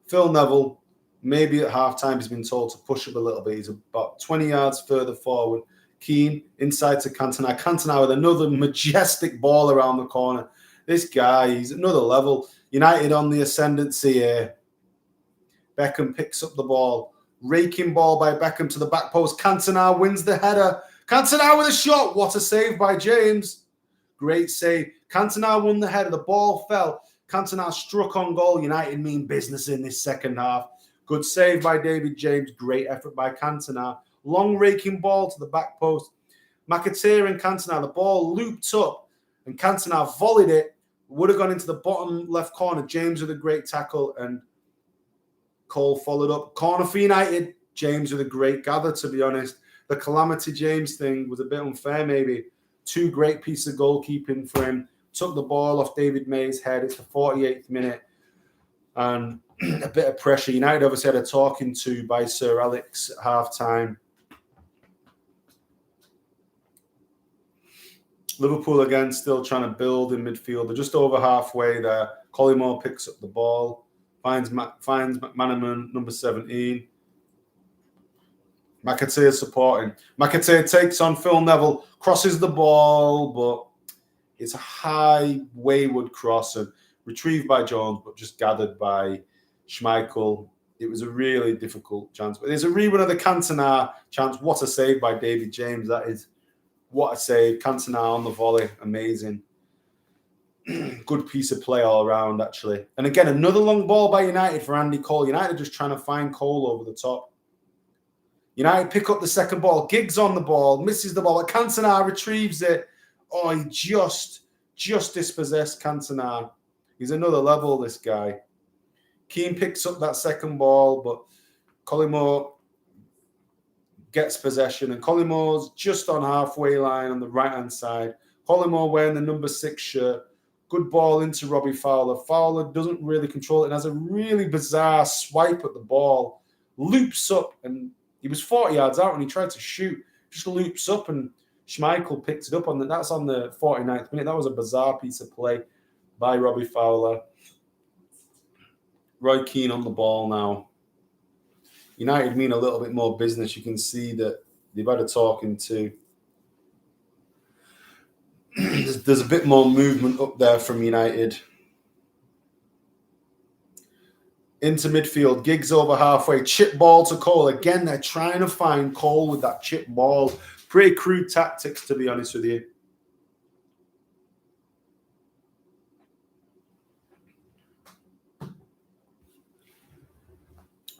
Phil Neville, maybe at halftime, he's been told to push up a little bit. He's about 20 yards further forward. Keane inside to Cantona. Cantona with another majestic ball around the corner. This guy, he's another level. United on the ascendancy here. Beckham picks up the ball. Raking ball by Beckham to the back post. Cantona wins the header. Cantona with a shot. What a save by James. Great save. Cantona won the header. The ball fell. Cantona struck on goal. United mean business in this second half. Good save by David James. Great effort by Cantona. Long raking ball to the back post. McAteer and Cantona, the ball looped up and Cantona volleyed it. Would have gone into the bottom left corner. James with a great tackle and Cole followed up. Corner for United. James with a great gather, to be honest. The Calamity James thing was a bit unfair, maybe. 2 great pieces of goalkeeping for him. Took the ball off David May's head. It's the 48th minute. And a bit of pressure. United obviously had a talking to by Sir Alex at half-time. Liverpool again still trying to build in midfield. They're just over halfway there. Collymore picks up the ball, finds McManaman, number 17. McAteer supporting. McAteer takes on Phil Neville, crosses the ball, but it's a high, wayward cross and retrieved by Jones, but just gathered by Schmeichel. It was a really difficult chance. But there's a rerun of the Cantona chance. What a save by David James, that is. What a save. Cantona on the volley. Amazing. Good piece of play all around, actually. And again, another long ball by United for Andy Cole. United just trying to find Cole over the top. United pick up the second ball. Giggs on the ball. Misses the ball. Cantona retrieves it. Oh, he just dispossessed Cantona. He's another level, this guy. Keane picks up that second ball, but Collymore gets possession, and Collymore's just on halfway line on the right-hand side. Collymore wearing the number 6 shirt. Good ball into Robbie Fowler. Fowler doesn't really control it and has a really bizarre swipe at the ball. Loops up, and he was 40 yards out and he tried to shoot. Just loops up, and Schmeichel picked it up. That's on the 49th minute. That was a bizarre piece of play by Robbie Fowler. Roy Keane on the ball now. United mean a little bit more business. You can see that they've had a talking to. There's a bit more movement up there from United. Into midfield. Giggs over halfway. Chip ball to Cole. Again, they're trying to find Cole with that chip ball. Pretty crude tactics, to be honest with you.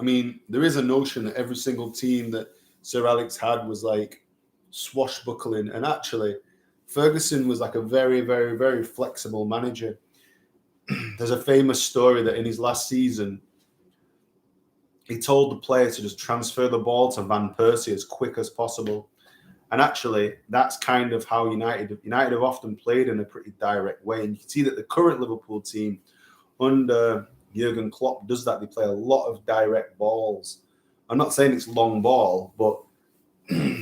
I mean, there is a notion that every single team that Sir Alex had was like swashbuckling. And actually, Ferguson was like a very, very, very flexible manager. There's a famous story that in his last season, he told the players to just transfer the ball to Van Persie as quick as possible. And actually, that's kind of how United have often played in a pretty direct way. And you can see that the current Liverpool team under Jurgen Klopp does that. They play a lot of direct balls. I'm not saying it's long ball, but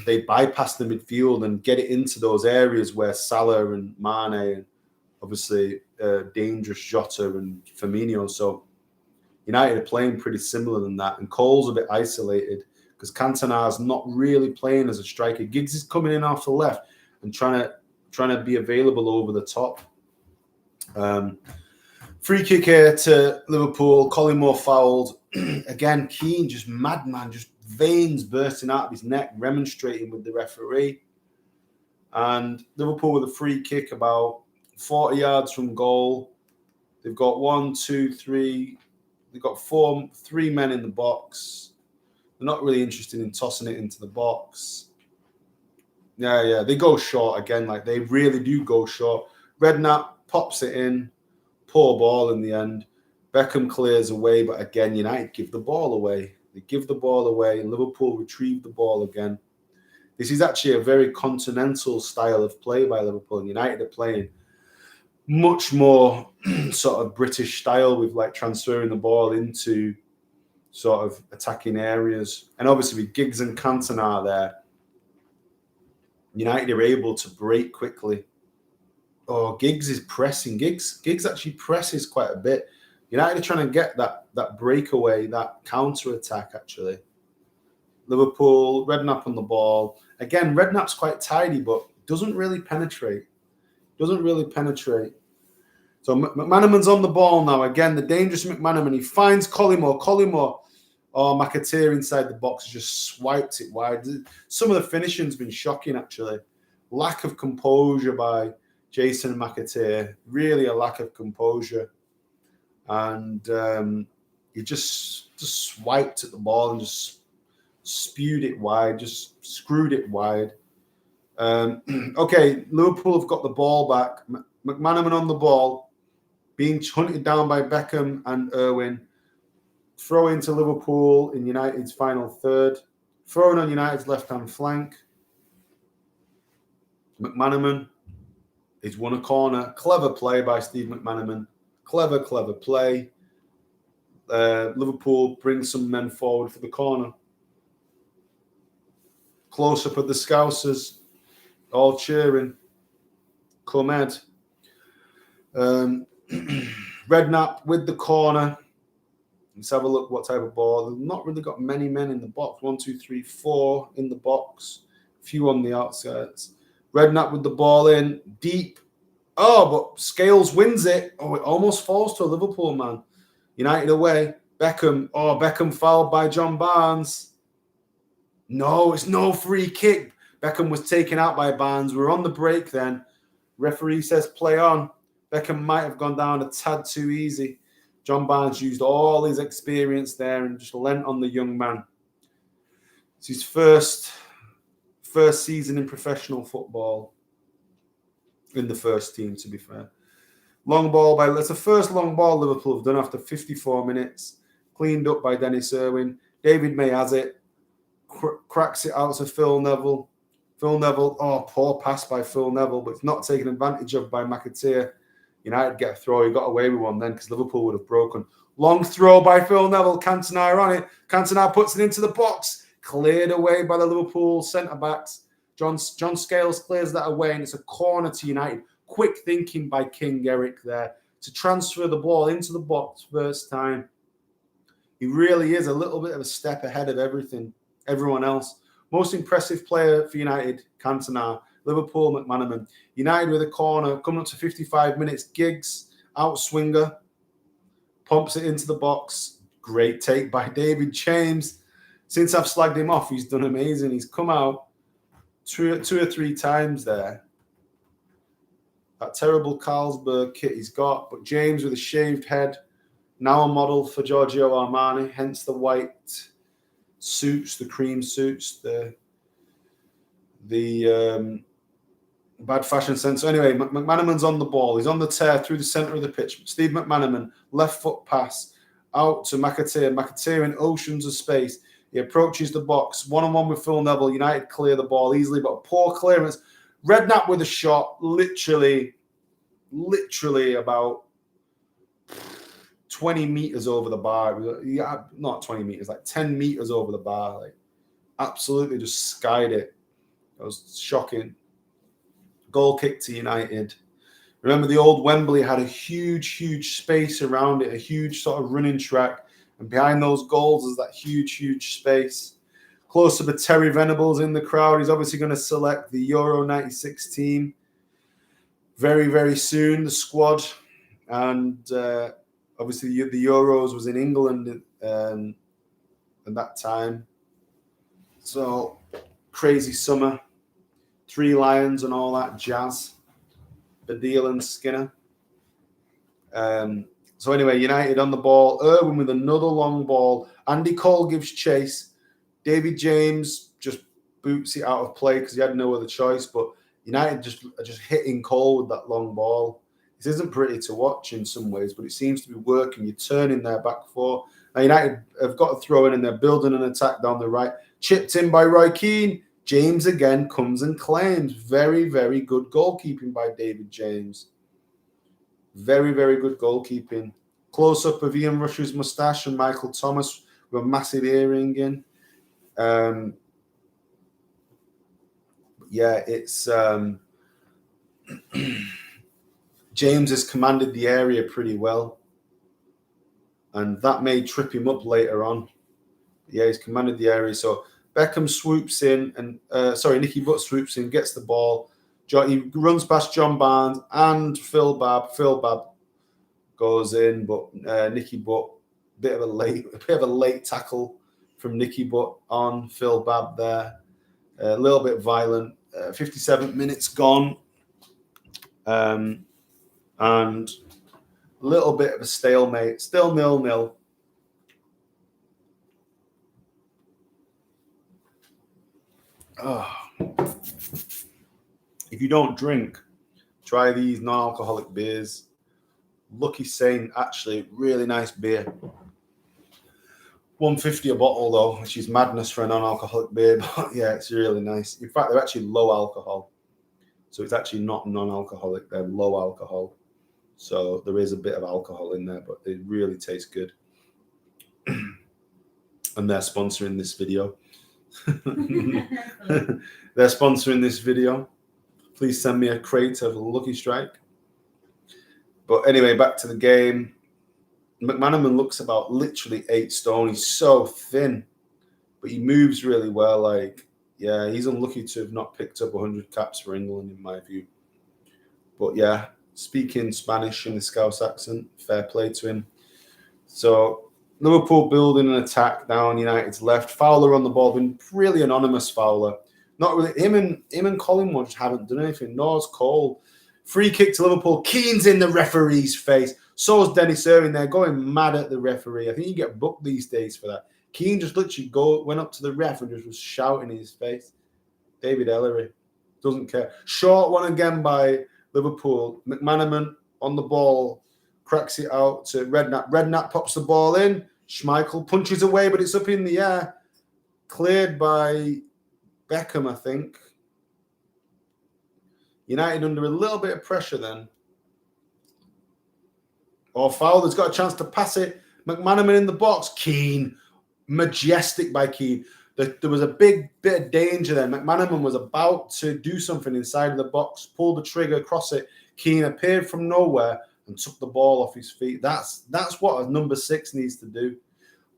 they bypass the midfield and get it into those areas where Salah and Mane and obviously dangerous Jota and Firmino. So United are playing pretty similar than that. And Cole's a bit isolated because Cantona's not really playing as a striker. Giggs is coming in off the left and trying to be available over the top. Free kick here to Liverpool. Collymore fouled. Again, Keane, just madman, just veins bursting out of his neck, remonstrating with the referee. And Liverpool with a free kick about 40 yards from goal. They've got 1, 2, 3. They've got 3 men in the box. They're not really interested in tossing it into the box. Yeah. They go short again. Like, they really do go short. Redknapp pops it in. Poor ball in the end. Beckham clears away, but again, United give the ball away. They give the ball away, and Liverpool retrieve the ball again. This is actually a very continental style of play by Liverpool, and United are playing much more sort of British style with like transferring the ball into sort of attacking areas. And obviously with Giggs and Cantona there, United are able to break quickly. Oh, Giggs is pressing. Giggs actually presses quite a bit. United are trying to get that breakaway, that counter-attack, actually. Liverpool, Redknapp on the ball. Again, Redknapp's quite tidy, but doesn't really penetrate. So McManaman's on the ball now. Again, the dangerous McManaman. He finds Collymore. McAteer inside the box just swiped it wide. Some of the finishing's been shocking, actually. Lack of composure by Jason and McAteer, really a lack of composure. and he just swiped at the ball and just spewed it wide, just screwed it wide. Okay, Liverpool have got the ball back. McManaman on the ball, being hunted down by Beckham and Irwin. Throw into Liverpool in United's final third. Throwing on United's left-hand flank. McManaman has won a corner. Clever play by Steve McManaman. Clever play. Liverpool brings some men forward for the corner. Close-up of the Scousers. All cheering. Comed. Redknapp with the corner. Let's have a look what type of ball. They've not really got many men in the box. 1, 2, 3, 4 in the box. A few on the outskirts. Redknapp with the ball in. Deep. Oh, but Scales wins it. Oh, it almost falls to a Liverpool man. United away. Beckham. Oh, Beckham fouled by John Barnes. No, it's no free kick. Beckham was taken out by Barnes. We're on the break then. Referee says play on. Beckham might have gone down a tad too easy. John Barnes used all his experience there and just lent on the young man. It's his first season in professional football. In the first team, to be fair. Long ball that's the first long ball Liverpool have done after 54 minutes. Cleaned up by Dennis Irwin. David May has it. Cracks it out to Phil Neville. Phil Neville, oh, poor pass by Phil Neville, but it's not taken advantage of by McAteer. United get a throw. He got away with one then because Liverpool would have broken. Long throw by Phil Neville. Cantona on it. Cantona puts it into the box. Cleared away by the Liverpool centre-backs. John Scales clears that away, and it's a corner to United. Quick thinking by King Eric there to transfer the ball into the box first time. He really is a little bit of a step ahead of everyone else. Most impressive player for United, Cantona. Liverpool, McManaman. United with a corner, coming up to 55 minutes. Giggs, outswinger, pumps it into the box. Great take by David James. Since I've slagged him off, he's done amazing. He's come out two or three times there. That terrible Carlsberg kit he's got, but James with a shaved head, now a model for Giorgio Armani, hence the white suits, the cream suits, the bad fashion sense. So anyway, McManaman's on the ball. He's on the tear through the centre of the pitch. Steve McManaman, left foot pass out to McAteer. McAteer in oceans of space. He approaches the box. One-on-one with Phil Neville. United clear the ball easily, but a poor clearance. Redknapp with a shot, literally about 20 metres over the bar. Yeah, not 20 metres, like 10 metres over the bar. Like, absolutely just skied it. That was shocking. Goal kick to United. Remember, the old Wembley had a huge space around it, a huge sort of running track. And behind those goals is that huge space. Close up to Terry Venables in the crowd. He's obviously going to select the Euro 96 team very soon, the squad. And obviously the Euros was in England at that time. So, crazy summer. 3 Lions and all that jazz. Badil and Skinner. So anyway, United on the ball. Irwin with another long ball. Andy Cole gives chase. David James just boots it out of play because he had no other choice. But United just hitting Cole with that long ball. This isn't pretty to watch in some ways, but it seems to be working. You're turning their back four. Now United have got to throw in and they're building an attack down the right. Chipped in by Roy Keane. James again comes and claims. Very good goalkeeping by David James. Very good goalkeeping. Close up of Ian Rush's moustache and Michael Thomas with a massive earring in. Yeah, it's James has commanded the area pretty well, and that may trip him up later on. Yeah, he's commanded the area. So Beckham swoops in, and Nicky Butt swoops in, gets the ball. He runs past John Barnes and Phil Babb. Phil Babb goes in, but Nicky Butt, bit of a late tackle from Nicky Butt on Phil Babb there. A little bit violent. 57 minutes gone, and little bit of a stalemate. Still 0-0. Oh. If you don't drink, try these non-alcoholic beers. Lucky Saint, actually, really nice beer. $1.50 a bottle though, which is madness for a non-alcoholic beer. But yeah, it's really nice. In fact, they're actually low alcohol. So it's actually not non-alcoholic, they're low alcohol. So there is a bit of alcohol in there, but it really tastes good. And they're sponsoring this video. They're sponsoring this video. Please send me a crate of Lucky Strike. But anyway, back to the game. McManaman looks about literally 8 stone. He's so thin, but he moves really well. Like, yeah, he's unlucky to have not picked up 100 caps for England, in my view. But yeah, speaking Spanish in the Scouse accent, fair play to him. So Liverpool building an attack down United's left. Fowler on the ball, been really anonymous Fowler. Not really. Him and Collingwood just haven't done anything. Nor's Cole. Free kick to Liverpool. Keane's in the referee's face. So is Dennis Irving. They're going mad at the referee. I think you get booked these days for that. Keane just literally went up to the ref and just was shouting in his face. David Ellery doesn't care. Short one again by Liverpool. McManaman on the ball. Cracks it out to Redknapp. Redknapp pops the ball in. Schmeichel punches away, but it's up in the air. Cleared by Beckham, I think. United under a little bit of pressure then. Fowler's got a chance to pass it. McManaman in the box. Keane. Majestic by Keane. There was a big bit of danger there. McManaman was about to do something inside of the box, pulled the trigger, cross it. Keane appeared from nowhere and took the ball off his feet. That's what a number 6 needs to do.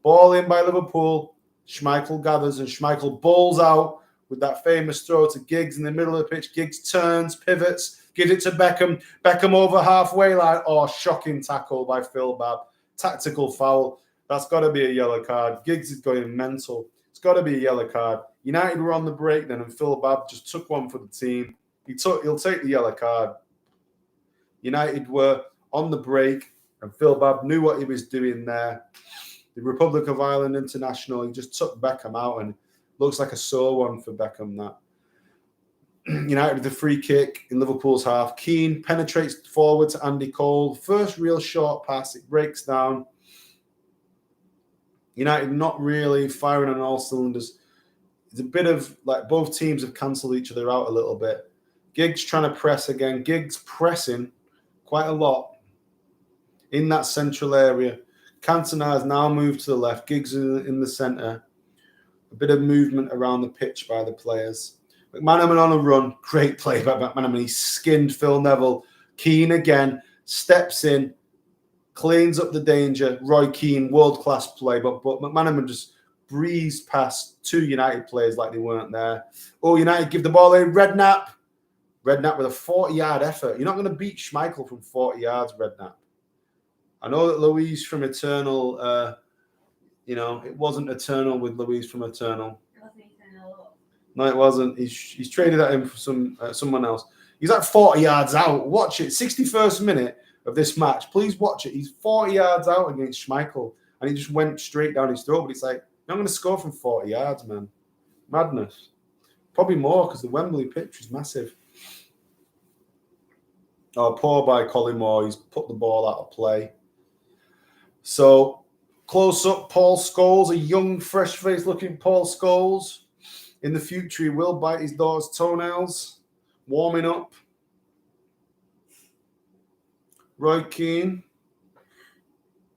Ball in by Liverpool. Schmeichel gathers and Schmeichel bowls out with that famous throw to Giggs in the middle of the pitch. Giggs turns, pivots, gives it to Beckham. Beckham over halfway line. Oh, shocking tackle by Phil Babb. Tactical foul. That's got to be a yellow card. Giggs is going mental. It's got to be a yellow card. United were on the break then, and Phil Babb just took one for the team. He'll take the yellow card. United were on the break, and Phil Babb knew what he was doing there. The Republic of Ireland international, he just took Beckham out, and looks like a sore one for Beckham, that. United with the free kick in Liverpool's half. Keane penetrates forward to Andy Cole. First real short pass. It breaks down. United not really firing on all cylinders. It's a bit of like both teams have cancelled each other out a little bit. Giggs trying to press again. Giggs pressing quite a lot in that central area. Cantona has now moved to the left. Giggs in the centre. A bit of movement around the pitch by the players. McManaman on a run. Great play by McManaman. He skinned Phil Neville. Keane again. Steps in. Cleans up the danger. Roy Keane, world-class play. But McManaman just breezed past 2 United players like they weren't there. Oh, United give the ball in. Redknapp. Redknapp with a 40-yard effort. You're not going to beat Schmeichel from 40 yards, Redknapp. I know that Louise from Eternal, it wasn't Eternal with Louise from Eternal. It wasn't Eternal. No, it wasn't. He's traded that in for someone else. He's like 40 yards out. Watch it. 61st minute of this match. Please watch it. He's 40 yards out against Schmeichel, and he just went straight down his throat. But it's like, I'm going to score from 40 yards, man. Madness. Probably more because the Wembley pitch is massive. Oh, poor by Colin Moore. He's put the ball out of play. So, close up, Paul Scholes, a young, fresh-faced looking Paul Scholes. In the future, he will bite his daughter's toenails. Warming up. Roy Keane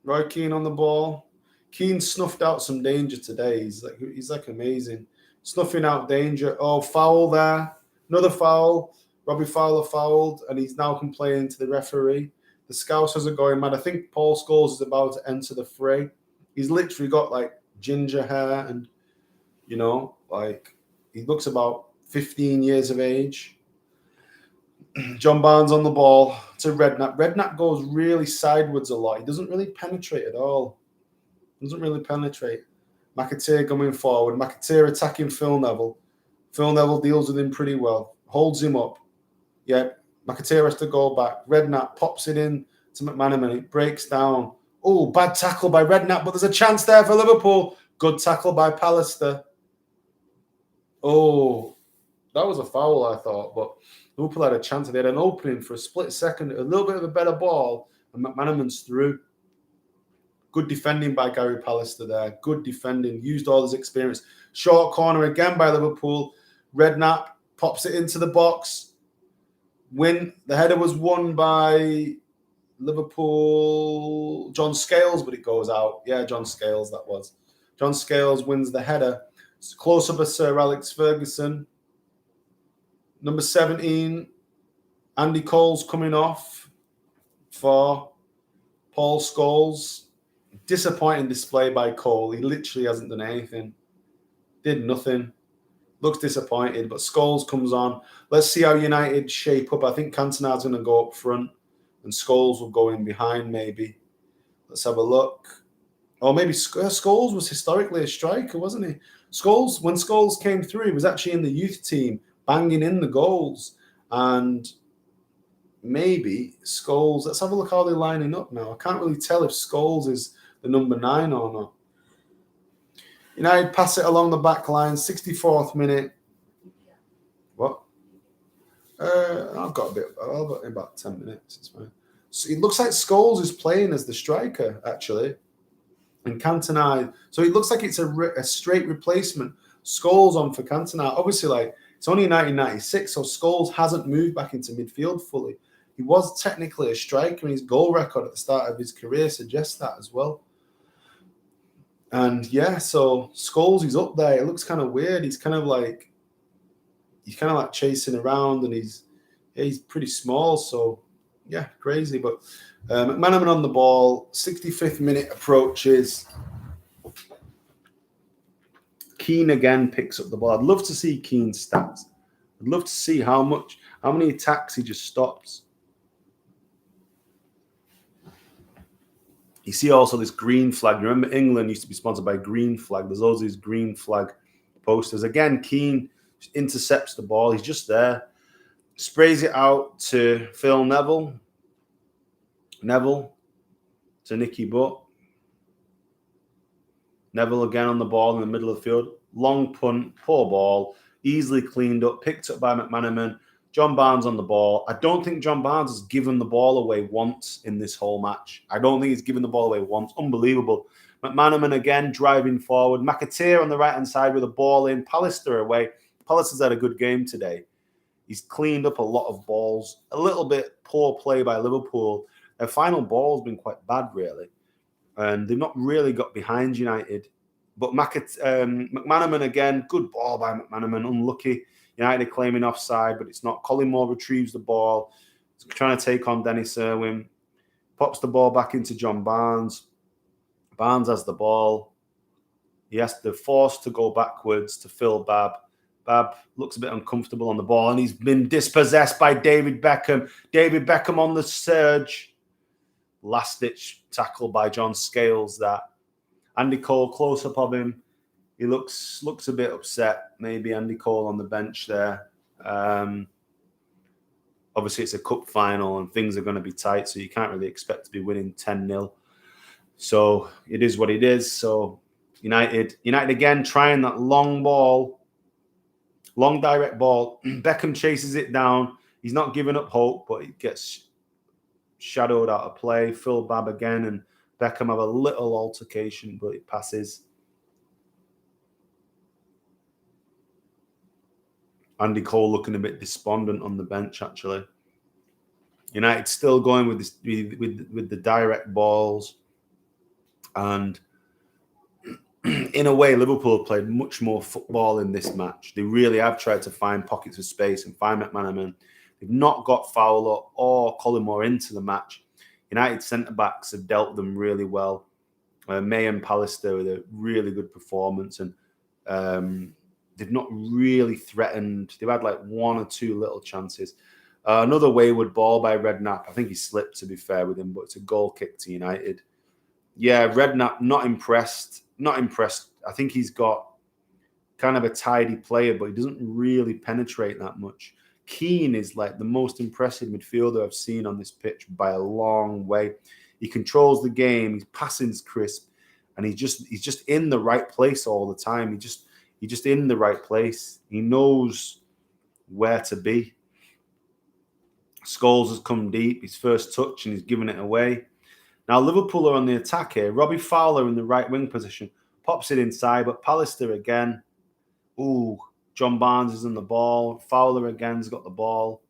on the ball. Keane snuffed out some danger today. He's like amazing. Snuffing out danger. Oh, foul there. Another foul. Robbie Fowler fouled, and he's now complaining to the referee. The Scousers are going mad. I think Paul Scholes is about to enter the fray. He's literally got like ginger hair and, he looks about 15 years of age. John Barnes on the ball to Redknapp. Redknapp goes really sideways a lot. He doesn't really penetrate at all. McAteer coming forward. McAteer attacking Phil Neville. Phil Neville deals with him pretty well. Holds him up. Yeah, McAteer has to go back. Redknapp pops it in to McManaman. It breaks down. Oh, bad tackle by Redknapp, but there's a chance there for Liverpool. Good tackle by Pallister. Oh, that was a foul, I thought, but Liverpool had a chance. They had an opening for a split second, a little bit of a better ball, and McManaman's through. Good defending by Gary Pallister there. Good defending. Used all his experience. Short corner again by Liverpool. Redknapp pops it into the box. The header was won by Liverpool. John Scales, but it goes out. Yeah, John Scales, that was. John Scales wins the header. It's close up of Sir Alex Ferguson. Number 17, Andy Cole's coming off for Paul Scholes. Disappointing display by Cole. He literally hasn't done anything. Did nothing. Looks disappointed, but Scholes comes on. Let's see how United shape up. I think Cantona's going to go up front and Scholes will go in behind maybe. Let's have a look. Or maybe Scholes was historically a striker, wasn't he? When Scholes came through, he was actually in the youth team, banging in the goals. And maybe Scholes, let's have a look how they're lining up now. I can't really tell if Scholes is the number 9 or not. United pass it along the back line, 64th minute. What? I've got about 10 minutes. It's fine. So it looks like Scholes is playing as the striker, actually. And Cantona. So it looks like it's a straight replacement. Scholes on for Cantona. Obviously, it's only 1996, so Scholes hasn't moved back into midfield fully. He was technically a striker, and his goal record at the start of his career suggests that as well. And yeah, so Scholes is up there. It looks kind of weird. He's kind of like chasing around, and he's pretty small. So yeah, crazy. But McManaman on the ball. 65th minute approaches. Keane again picks up the ball. I'd love to see Keane's stats. I'd love to see how many attacks he just stops. You see also this green flag. Remember, England used to be sponsored by green flag. There's always these green flag posters. Again, Keane intercepts the ball. He's just there. Sprays it out to Phil Neville. Neville to Nicky Butt. Neville again on the ball in the middle of the field. Long punt, poor ball. Easily cleaned up, picked up by McManaman. John Barnes on the ball. I don't think John Barnes has given the ball away once in this whole match. I don't think he's given the ball away once. Unbelievable. McManaman again driving forward. McAteer on the right-hand side with a ball in. Pallister away. Pallister's had a good game today. He's cleaned up a lot of balls. A little bit poor play by Liverpool. Their final ball's been quite bad, really. And they've not really got behind United. But McManaman again. Good ball by McManaman. Unlucky. United claiming offside, but it's not. Colin Moore retrieves the ball. He's trying to take on Dennis Irwin. Pops the ball back into John Barnes. Barnes has the ball. He has to force to go backwards to Phil Babb. Babb looks a bit uncomfortable on the ball, and he's been dispossessed by David Beckham. David Beckham on the surge. Last-ditch tackle by John Scales. That Andy Cole close-up of him. He looks a bit upset. Maybe Andy Cole on the bench there. Obviously, it's a cup final and things are going to be tight, so you can't really expect to be winning 10-0. So it is what it is. So United again trying that long ball, long direct ball. Beckham chases it down. He's not giving up hope, but it gets shadowed out of play. Phil Babb again and Beckham have a little altercation, but it passes. Andy Cole looking a bit despondent on the bench, actually. United still going with this, with the direct balls. And in a way, Liverpool have played much more football in this match. They really have tried to find pockets of space and find McManaman. They've not got Fowler or Colin Moore into the match. United centre-backs have dealt them really well. May and Pallister with a really good performance. And they've not really threatened. They've had like one or two little chances. Another wayward ball by Redknapp. I think he slipped, to be fair with him, but it's a goal kick to United. Yeah, Redknapp, not impressed. Not impressed. I think he's got kind of a tidy player, but he doesn't really penetrate that much. Keane is like the most impressive midfielder I've seen on this pitch by a long way. He controls the game. His passing's crisp, and he's just in the right place all the time. He's just in the right place. He knows where to be. Scholes has come deep. His first touch, and he's given it away. Now Liverpool are on the attack here. Robbie Fowler in the right wing position pops it inside, but Pallister again. Ooh, John Barnes is on the ball. Fowler again's got the ball.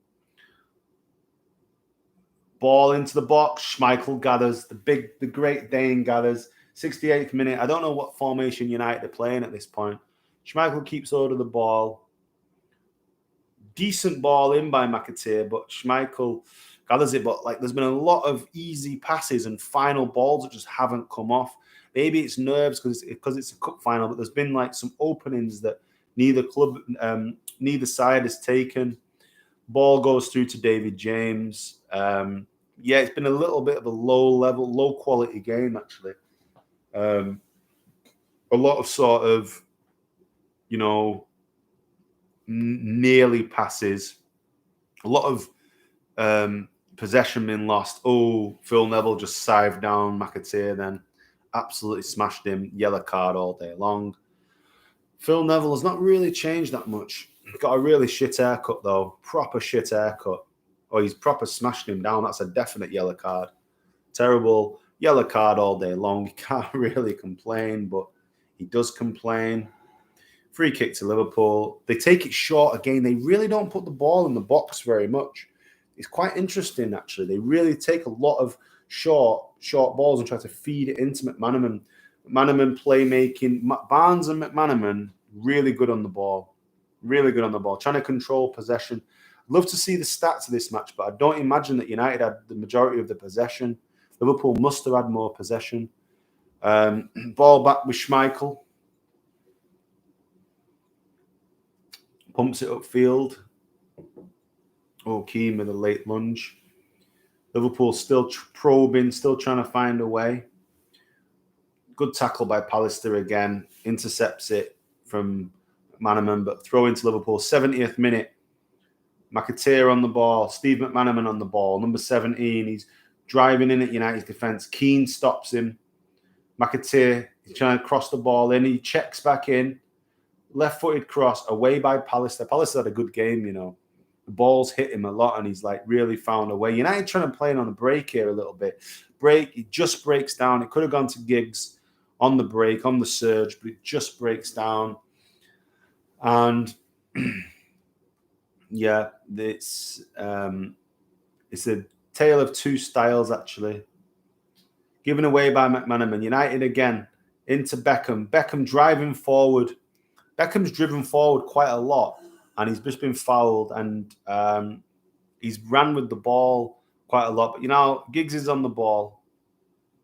Ball into the box. Schmeichel gathers. The Great Dane gathers. 68th minute. I don't know what formation United are playing at this point. Schmeichel keeps hold of the ball. Decent ball in by McAteer, but Schmeichel gathers it. But like, there's been a lot of easy passes and final balls that just haven't come off. Maybe it's nerves because it's a cup final, but there's been like some openings that neither side has taken. Ball goes through to David James. Yeah, it's been a little bit of a low quality game actually. A lot of sort of, nearly passes. A lot of possession being lost. Oh, Phil Neville just sived down McAteer then. Absolutely smashed him. Yellow card all day long. Phil Neville has not really changed that much. Got a really shit haircut though. Proper shit haircut. Oh, he's proper smashed him down. That's a definite yellow card. Terrible yellow card all day long. He can't really complain, but he does complain. Free kick to Liverpool. They take it short again. They really don't put the ball in the box very much. It's quite interesting, actually. They really take a lot of short balls and try to feed it into McManaman. McManaman playmaking. Barnes and McManaman, really good on the ball. Really good on the ball. Trying to control possession. I'd love to see the stats of this match, but I don't imagine that United had the majority of the possession. Liverpool must have had more possession. Ball back with Schmeichel. Pumps it upfield. Oh, Keane with a late lunge. Liverpool still probing, still trying to find a way. Good tackle by Pallister again. Intercepts it from McManaman, but throw into Liverpool. 70th minute. McAteer on the ball. Steve McManaman on the ball. Number 17. He's driving in at United's defence. Keane stops him. McAteer is trying to cross the ball in. He checks back in. Left-footed cross away by Pallister. Pallister had a good game, The ball's hit him a lot, and he's like really found a way. United trying to play on the break here a little bit. It just breaks down. It could have gone to Giggs on the break, on the surge, but it just breaks down. And yeah, it's a tale of two styles actually. Given away by McManaman. United again into Beckham. Beckham driving forward. Beckham's driven forward quite a lot, and he's just been fouled, and he's ran with the ball quite a lot. But, Giggs is on the ball,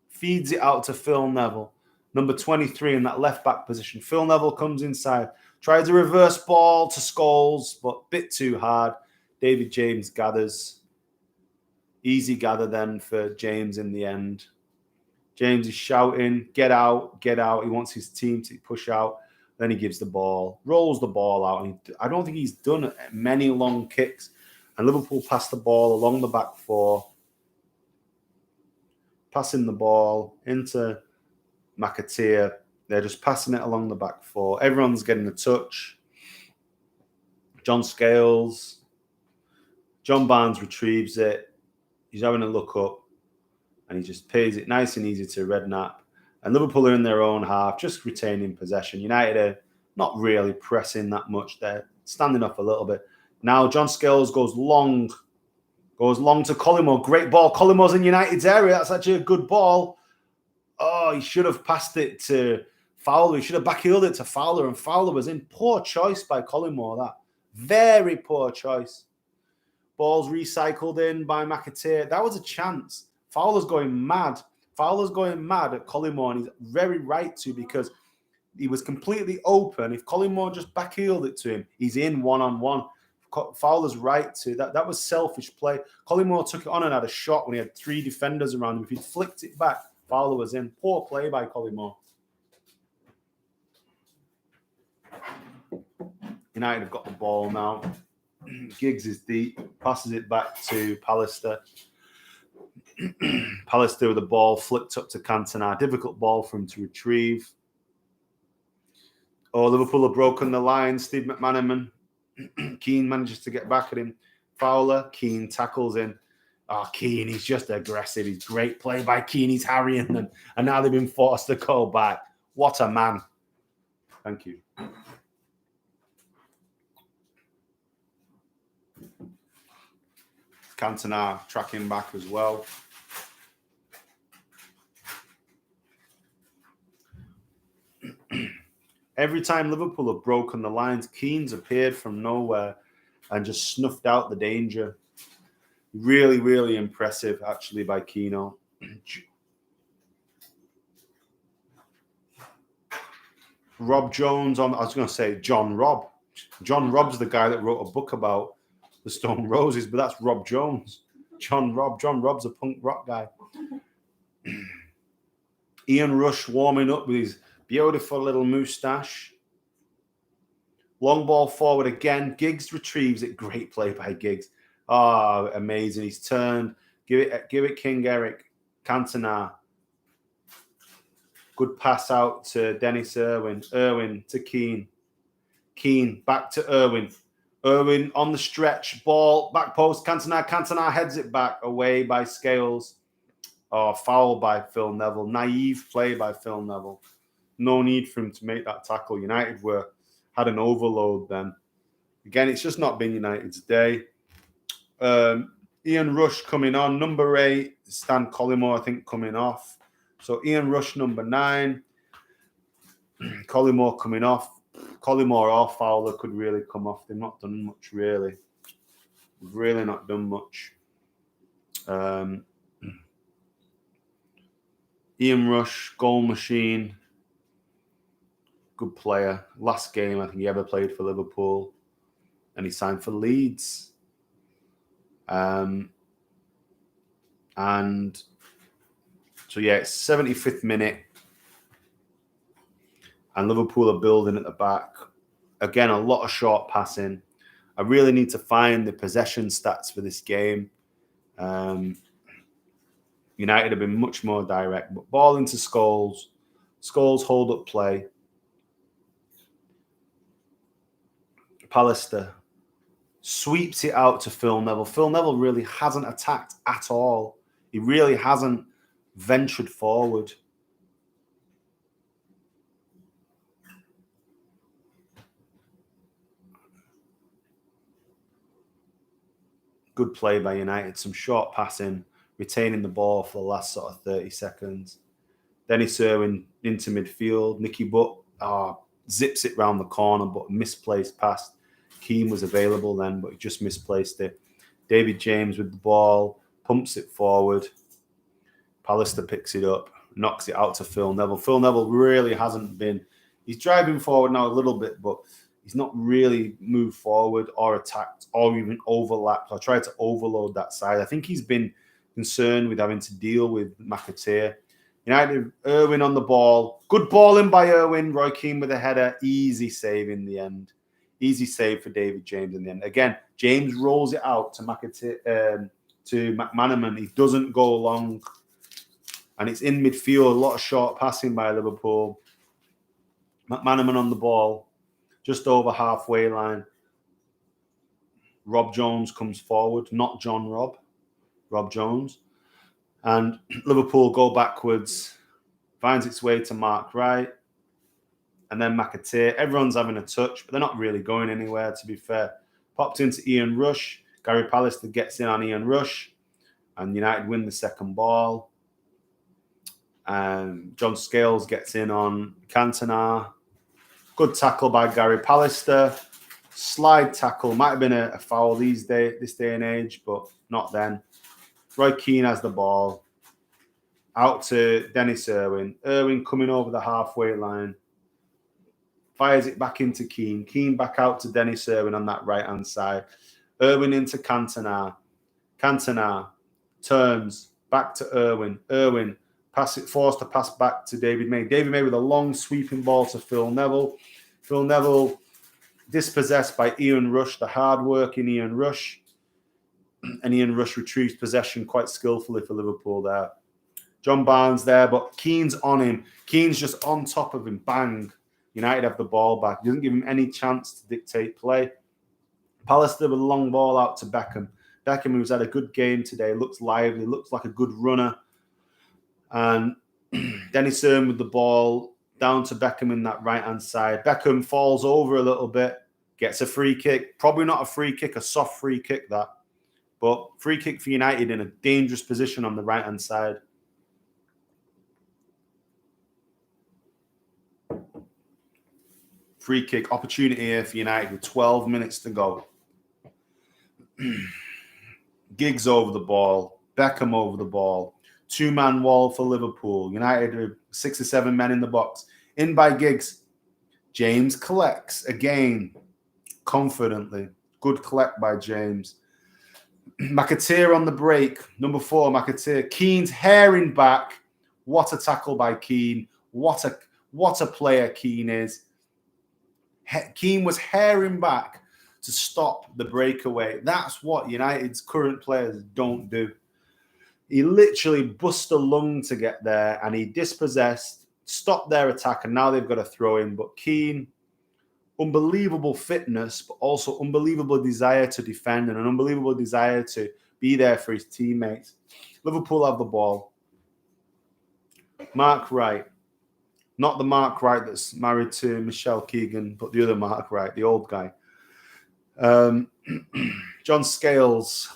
feeds it out to Phil Neville, number 23 in that left-back position. Phil Neville comes inside, tries a reverse ball to Scholes, but a bit too hard. David James gathers. Easy gather then for James in the end. James is shouting, get out, get out. He wants his team to push out. Then he gives the ball, rolls the ball out. And I don't think he's done many long kicks. And Liverpool pass the ball along the back four. Passing the ball into McAteer. They're just passing it along the back four. Everyone's getting a touch. John Scales. John Barnes retrieves it. He's having a look up. And he just pays it nice and easy to Redknapp. And Liverpool are in their own half, just retaining possession. United are not really pressing that much. They're standing up a little bit. Now John Scales goes long to Collymore. Great ball. Collymore's in United's area. That's actually a good ball. Oh, he should have passed it to Fowler. He should have backheeled it to Fowler, and Fowler was in. Poor choice by Collymore, that. Very poor choice. Ball's recycled in by McAteer. That was a chance. Fowler's going mad. Fowler's going mad at Collymore, and he's very right to, because he was completely open. If Collymore just backheeled it to him, he's in one-on-one. Fowler's right to. That was selfish play. Collymore took it on and had a shot when he had three defenders around him. If he'd flicked it back, Fowler was in. Poor play by Collymore. United have got the ball now. Giggs is deep, passes it back to Pallister. Pallister with the ball flipped up to Cantona. Difficult ball for him to retrieve. Oh, Liverpool have broken the line. Steve McManaman. Keane manages to get back at him. Fowler. Keane tackles in. Oh, Keane, he's just aggressive. He's great play by Keane. He's harrying them. And now they've been forced to go back. What a man. Thank you. Cantona tracking back as well. Every time Liverpool have broken the lines, Keane's appeared from nowhere and just snuffed out the danger. Really, really impressive, actually, by Keano. Rob Jones on, I was going to say John Robb. John Robb's the guy that wrote a book about the Stone Roses, but that's Rob Jones. John Robb. John Robb's a punk rock guy. Ian Rush warming up with his beautiful little moustache. Long ball forward again. Giggs retrieves it. Great play by Giggs. Oh, amazing. He's turned. Give it King Eric. Cantona. Good pass out to Dennis Irwin. Irwin to Keane. Keane back to Irwin. Irwin on the stretch. Ball. Back post. Cantona. Cantona heads it back. Away by Scales. Oh, foul by Phil Neville. Naive play by Phil Neville. No need for him to make that tackle. United had an overload then. Again, it's just not been United's day. Ian Rush coming on. Number 8, Stan Collymore, I think, coming off. So Ian Rush, number 9. Collymore coming off. Collymore or Fowler could really come off. They've not done much, really. They've really not done much. Ian Rush, goal machine. Good player. Last game I think he ever played for Liverpool. And he signed for Leeds. And so, yeah, it's 75th minute. And Liverpool are building at the back. Again, a lot of short passing. I really need to find the possession stats for this game. United have been much more direct. But ball into Scholes. Scholes hold up play. Pallister sweeps it out to Phil Neville. Phil Neville really hasn't attacked at all. He really hasn't ventured forward. Good play by United. Some short passing, retaining the ball for the last sort of 30 seconds. Dennis Irwin into midfield. Nicky Butt zips it round the corner, but misplaced pass. Keane was available then, but he just misplaced it. David James with the ball, pumps it forward. Pallister picks it up, knocks it out to Phil Neville. Phil Neville really hasn't been... He's driving forward now a little bit, but he's not really moved forward or attacked or even overlapped or tried to overload that side. I think he's been concerned with having to deal with McAteer. United, Irwin on the ball. Good ball in by Irwin. Roy Keane with a header. Easy save in the end. Easy save for David James in the end. Again, James rolls it out to McAteer, to McManaman. He doesn't go long. And it's in midfield. A lot of short passing by Liverpool. McManaman on the ball. Just over halfway line. Rob Jones comes forward. Not John Robb. Rob Jones. And Liverpool go backwards. Finds its way to Mark Wright. And then McAteer. Everyone's having a touch, but they're not really going anywhere, to be fair. Popped into Ian Rush. Gary Pallister gets in on Ian Rush. And United win the second ball. John Scales gets in on Cantona. Good tackle by Gary Pallister. Slide tackle. Might have been a foul this day and age, but not then. Roy Keane has the ball. Out to Dennis Irwin. Irwin coming over the halfway line. Fires it back into Keane. Keane back out to Dennis Irwin on that right-hand side. Irwin into Cantona. Cantona turns back to Irwin. Irwin forced to pass back to David May. David May with a long sweeping ball to Phil Neville. Phil Neville dispossessed by Ian Rush, the hard-working Ian Rush. And Ian Rush retrieves possession quite skillfully for Liverpool there. John Barnes there, but Keane's on him. Keane's just on top of him. Bang. United have the ball back. He doesn't give him any chance to dictate play. Pallister with a long ball out to Beckham. Beckham, who's had a good game today, looks lively, looks like a good runner. And Dennis Irwin with the ball down to Beckham in that right-hand side. Beckham falls over a little bit, gets a free kick. Probably not a free kick, a soft free kick that. But free kick for United in a dangerous position on the right-hand side. Free kick opportunity here for United with 12 minutes to go. Giggs over the ball. Beckham over the ball. Two-man wall for Liverpool. United with 6 or 7 men in the box. In by Giggs. James collects again confidently. Good collect by James. McAteer on the break. Number 4, McAteer. Keane's herring back. What a tackle by Keane. What a player Keane is. Keane was herring back to stop the breakaway. That's what United's current players don't do. He literally bust a lung to get there, and he dispossessed, stopped their attack, and now they've got to throw in. But Keane, unbelievable fitness, but also unbelievable desire to defend and an unbelievable desire to be there for his teammates. Liverpool have the ball. Mark Wright. Not the Mark Wright that's married to Michelle Keegan, but the other Mark Wright, the old guy. John Scales.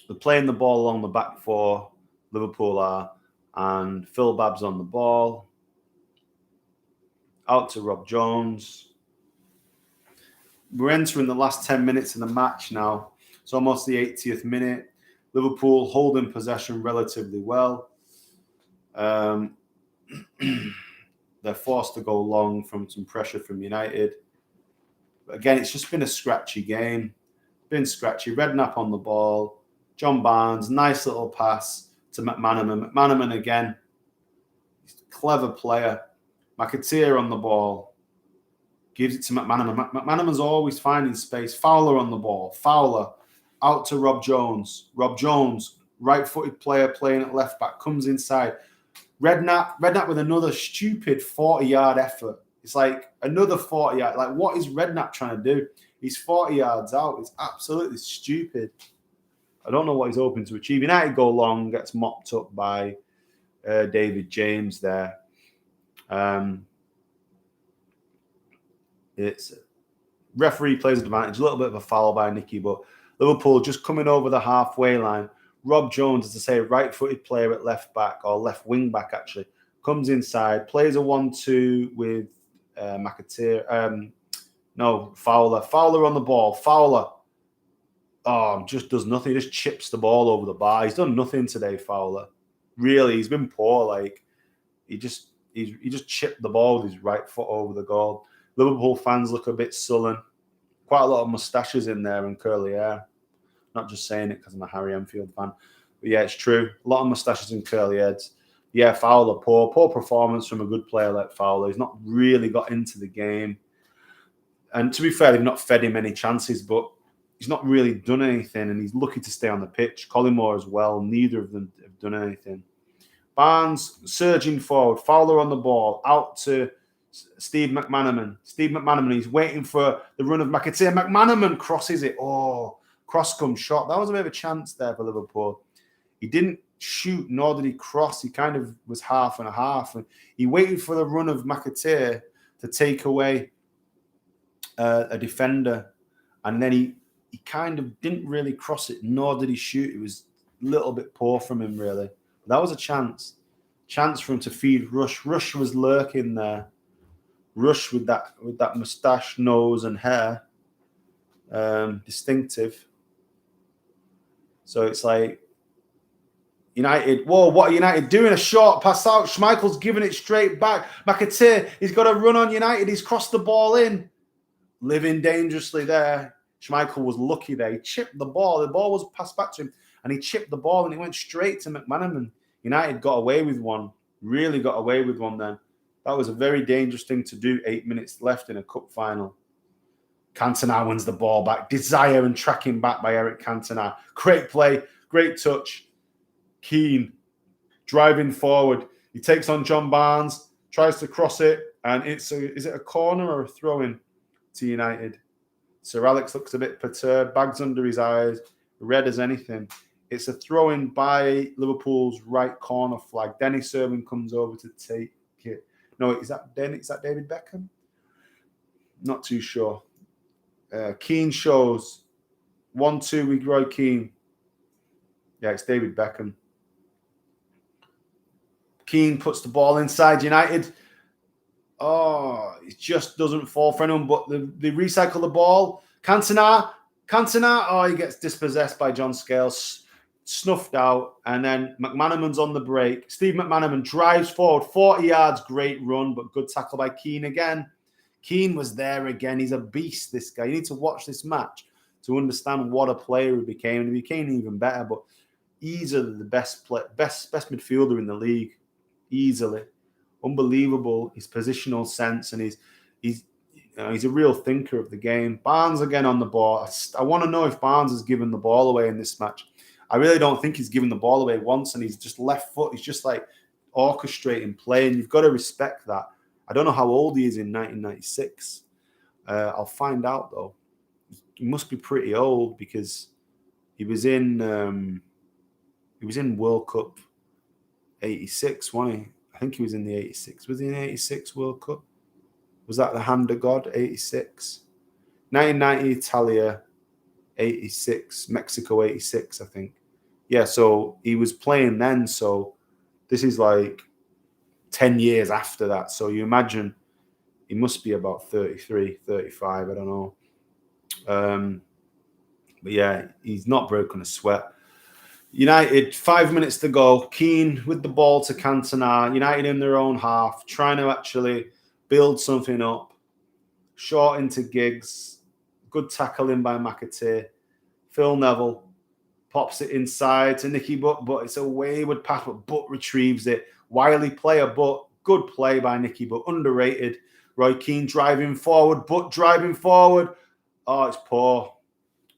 They're playing the ball along the back 4, Liverpool are, and Phil Babb's on the ball. Out to Rob Jones. We're entering the last 10 minutes of the match now. It's almost the 80th minute. Liverpool holding possession relatively well. They're forced to go long from some pressure from United. But again, it's just been a scratchy game. Been scratchy. Redknapp on the ball. John Barnes, nice little pass to McManaman. McManaman again. He's a clever player. McAteer on the ball. Gives it to McManaman. McManaman's always finding space. Fowler on the ball. Fowler out to Rob Jones. Rob Jones, right-footed player playing at left back, comes inside. Redknapp with another stupid 40-yard effort. It's like another 40 yards. Like, what is Redknapp trying to do? He's 40 yards out. It's absolutely stupid. I don't know what he's hoping to achieve. United go long, gets mopped up by David James there. It's referee plays advantage. A little bit of a foul by Nicky, but Liverpool just coming over the halfway line. Rob Jones, as I say, right-footed player at left back, or left wing back actually, comes inside, plays a 1-2 with McAteer. Fowler. Fowler on the ball. Fowler. Just does nothing. He just chips the ball over the bar. He's done nothing today, Fowler. Really, he's been poor. Like, he just chipped the ball with his right foot over the goal. Liverpool fans look a bit sullen. Quite a lot of moustaches in there and curly hair. Not just saying it because I'm a Harry Enfield fan. But yeah, it's true. A lot of moustaches and curly heads. Yeah, Fowler, poor performance from a good player like Fowler. He's not really got into the game. And to be fair, they've not fed him any chances, but he's not really done anything, and he's lucky to stay on the pitch. Collymore as well. Neither of them have done anything. Barnes surging forward. Fowler on the ball. Out to Steve McManaman. He's waiting for the run of McAteer. McManaman crosses it. Cross comes shot. That was a bit of a chance there for Liverpool. He didn't shoot, nor did he cross. He kind of was half and a half. And he waited for the run of McAteer to take away a defender. And then he kind of didn't really cross it, nor did he shoot. It was a little bit poor from him, really. But that was a chance. Chance for him to feed Rush. Rush was lurking there. Rush with that moustache, nose, and hair. Distinctive. So it's like United. Whoa, what are United doing? A short pass out. Schmeichel's giving it straight back. McAteer, he's got a run on United. He's crossed the ball in. Living dangerously there. Schmeichel was lucky there. He chipped the ball. The ball was passed back to him, and he chipped the ball, and he went straight to McManaman. United got away with one. Really got away with one then. That was a very dangerous thing to do. 8 minutes left in a cup final. Cantona wins the ball back. Desire and tracking back by Eric Cantona. Great play, great touch. Keane driving forward. He takes on John Barnes, tries to cross it, and is it a corner or a throw-in to United? Sir Alex looks a bit perturbed, bags under his eyes, red as anything. It's a throw-in by Liverpool's right corner flag. Dennis Irwin comes over to take it. No, is that David Beckham? Not too sure. Keane shows 1-2 with Roy Keane. Yeah, it's David Beckham. Keane puts the ball inside United. Oh, it just doesn't fall for anyone, but they recycle the ball. Cantona, oh, he gets dispossessed by John Scales, snuffed out, and then McManaman's on the break. Steve McManaman drives forward, 40 yards, great run, but good tackle by Keane again. Keane was there again. He's a beast, this guy. You need to watch this match to understand what a player he became, and he became even better, but easily the best midfielder in the league. Easily. Unbelievable, his positional sense, and he's a real thinker of the game. Barnes again on the ball. I want to know if Barnes has given the ball away in this match. I really don't think he's given the ball away once, and he's just left foot. He's just like orchestrating play, and you've got to respect that. I don't know how old he is in 1996. I'll find out though. He must be pretty old because he was in World Cup 86, wasn't he? I think he was in the 86. Was he in the 86 World Cup? Was that the Hand of God, 86? 1990 Italia, 86. Mexico, 86, I think. Yeah, so he was playing then. So this is like 10 years after that. So you imagine he must be about 33, 35. I don't know. But yeah, he's not broken a sweat. United, 5 minutes to go. Keane with the ball to Cantona. United in their own half, trying to actually build something up. Short into Giggs. Good tackling by McAteer. Phil Neville pops it inside to Nicky Butt, but it's a wayward pass, but Butt retrieves it. Wily player, but good play by Nicky Butt. Underrated. Roy Keane driving forward. Butt driving forward. Oh, it's poor.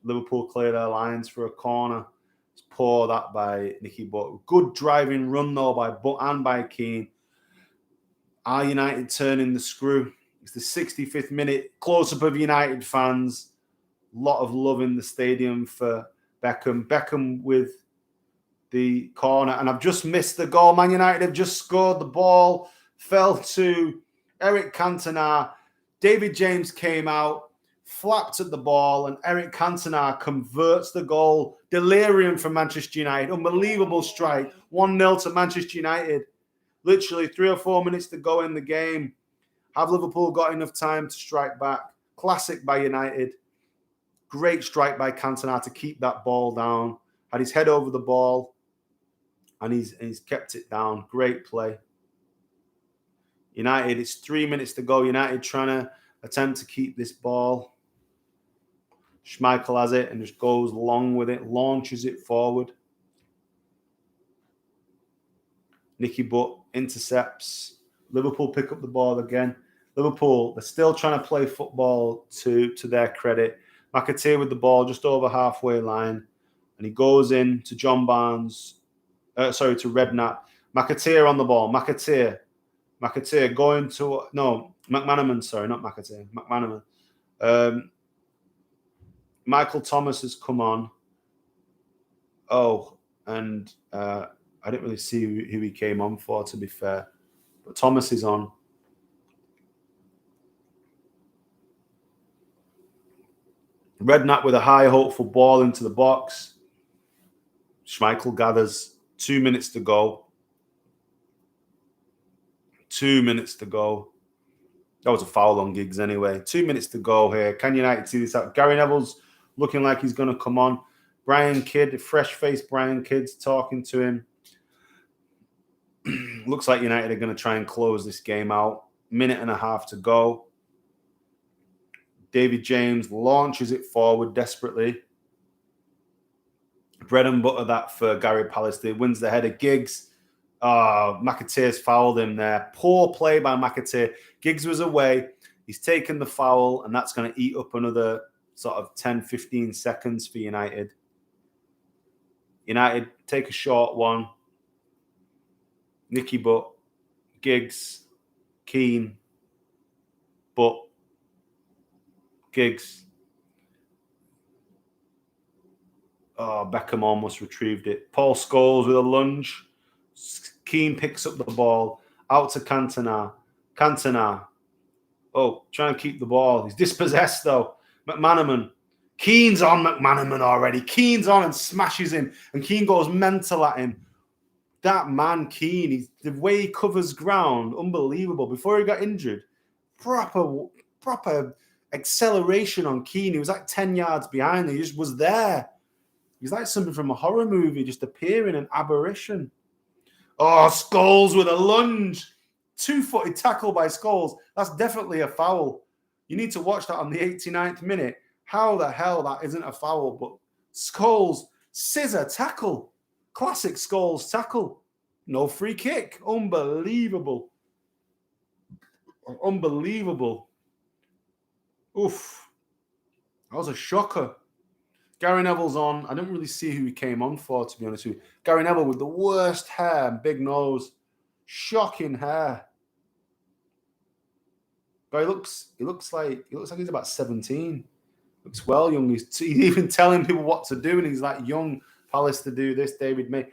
Liverpool clear their lines for a corner. It's poor that by Nicky Butt. Good driving run though by Butt and by Keane. Are United turning the screw? It's the 65th minute. Close-up of United fans. A lot of love in the stadium for Beckham. Beckham with the corner. And I've just missed the goal. Man United have just scored. The ball fell to Eric Cantona. David James came out, flapped at the ball, and Eric Cantona converts the goal. Delirium for Manchester United. Unbelievable strike. 1-0 to Manchester United. Literally 3 or 4 minutes to go in the game. Have Liverpool got enough time to strike back? Classic by United. Great strike by Cantona to keep that ball down. Had his head over the ball, and he's kept it down. Great play. United, it's 3 minutes to go. United trying to attempt to keep this ball. Schmeichel has it and just goes long with it, launches it forward. Nicky Butt intercepts. Liverpool pick up the ball again. Liverpool, they're still trying to play football to their credit. McAteer with the ball just over halfway line. And he goes in to John Barnes. To Redknapp. McAteer on the ball. McAteer going to... No, McManaman. Sorry, not McAteer. McManaman. Michael Thomas has come on. Oh, and I didn't really see who he came on for, to be fair. But Thomas is on. Redknapp with a high, hopeful ball into the box. Schmeichel gathers. 2 minutes to go. 2 minutes to go. That was a foul on Giggs anyway. 2 minutes to go here. Can United see this out? Gary Neville's looking like he's going to come on. Brian Kidd, fresh-faced Brian Kidd's talking to him. Looks like United are going to try and close this game out. Minute and a half to go. David James launches it forward desperately. Bread and butter that for Gary Pallister. Wins the header. Giggs Oh, McAteer's fouled him there. Poor play by McAteer. Giggs was away. He's taken the foul, and that's going to eat up another sort of 10, 15 seconds for United. United take a short one. Nicky Butt, Giggs, Keane, Butt, Giggs. Oh, Beckham almost retrieved it. Paul Scholes with a lunge. Keane picks up the ball. Out to Cantona. Cantona. Oh, trying to keep the ball. He's dispossessed, though. McManaman. Keane's on McManaman already. Keane's on and smashes him. And Keane goes mental at him. That man, Keane, the way he covers ground, unbelievable. Before he got injured, proper acceleration on Keane. He was like 10 yards behind. He just was there. He's like something from a horror movie, just appearing, an aberration. Oh, Scholes with a lunge. 2-footed tackle by Scholes. That's definitely a foul. You need to watch that on the 89th minute. How the hell that isn't a foul? But Scholes, scissor tackle. Classic Scholes tackle. No free kick. Unbelievable. Unbelievable. Oof. That was a shocker. Gary Neville's on. I don't really see who he came on for, to be honest with you. Gary Neville with the worst hair and big nose. Shocking hair. But he looks like he's about 17. Looks well young. He's even telling people what to do, and he's like, young Palace to do this, David May.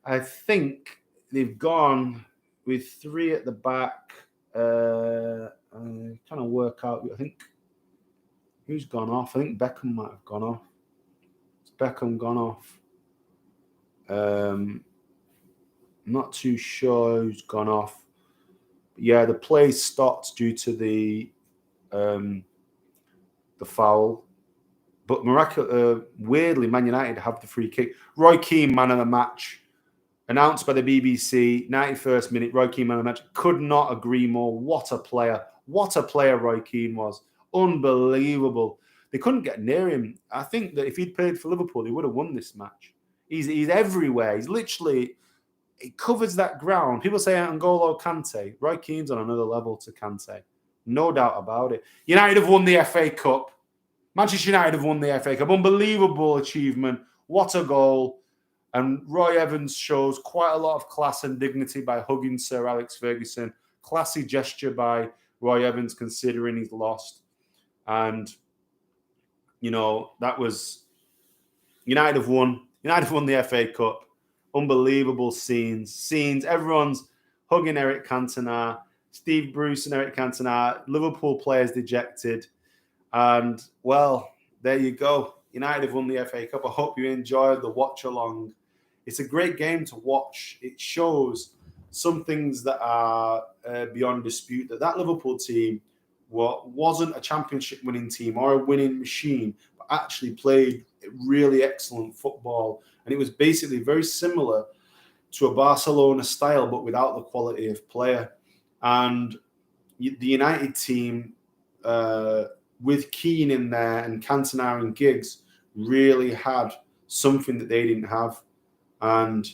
I think they've gone with 3 at the back. Trying to work out. I think who's gone off. I think Beckham might have gone off. Beckham gone off. Not too sure who's gone off. But yeah, the play stopped due to the foul. But weirdly, Man United have the free kick. Roy Keane, man of the match. Announced by the BBC, 91st minute, Roy Keane, man of the match. Could not agree more. What a player. What a player Roy Keane was. Unbelievable. They couldn't get near him. I think that if he'd played for Liverpool, he would have won this match. He's everywhere. He's literally, he covers that ground. People say N'Golo Kante. Roy Keane's on another level to Kante. No doubt about it. United have won the FA Cup. Manchester United have won the FA Cup. Unbelievable achievement. What a goal. And Roy Evans shows quite a lot of class and dignity by hugging Sir Alex Ferguson. Classy gesture by Roy Evans considering he's lost. And that was United have won. United have won the FA Cup. Unbelievable scenes. Everyone's hugging Eric Cantona. Steve Bruce and Eric Cantona. Liverpool players dejected. And, well, there you go. United have won the FA Cup. I hope you enjoyed the watch-along. It's a great game to watch. It shows some things that are beyond dispute, that Liverpool team wasn't a championship-winning team or a winning machine, but actually played really excellent football. And it was basically very similar to a Barcelona style, but without the quality of player. And the United team, with Keane in there and Cantona and Giggs, really had something that they didn't have. And,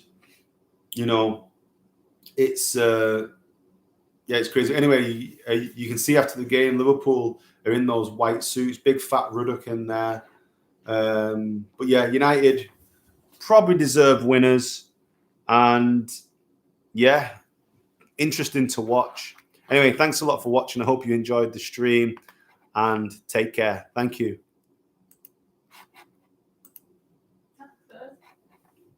it's crazy. Anyway, you can see after the game, Liverpool are in those white suits, big fat Ruddock in there. But yeah, United probably deserve winners. And yeah, interesting to watch. Anyway, thanks a lot for watching. I hope you enjoyed the stream and take care. Thank you.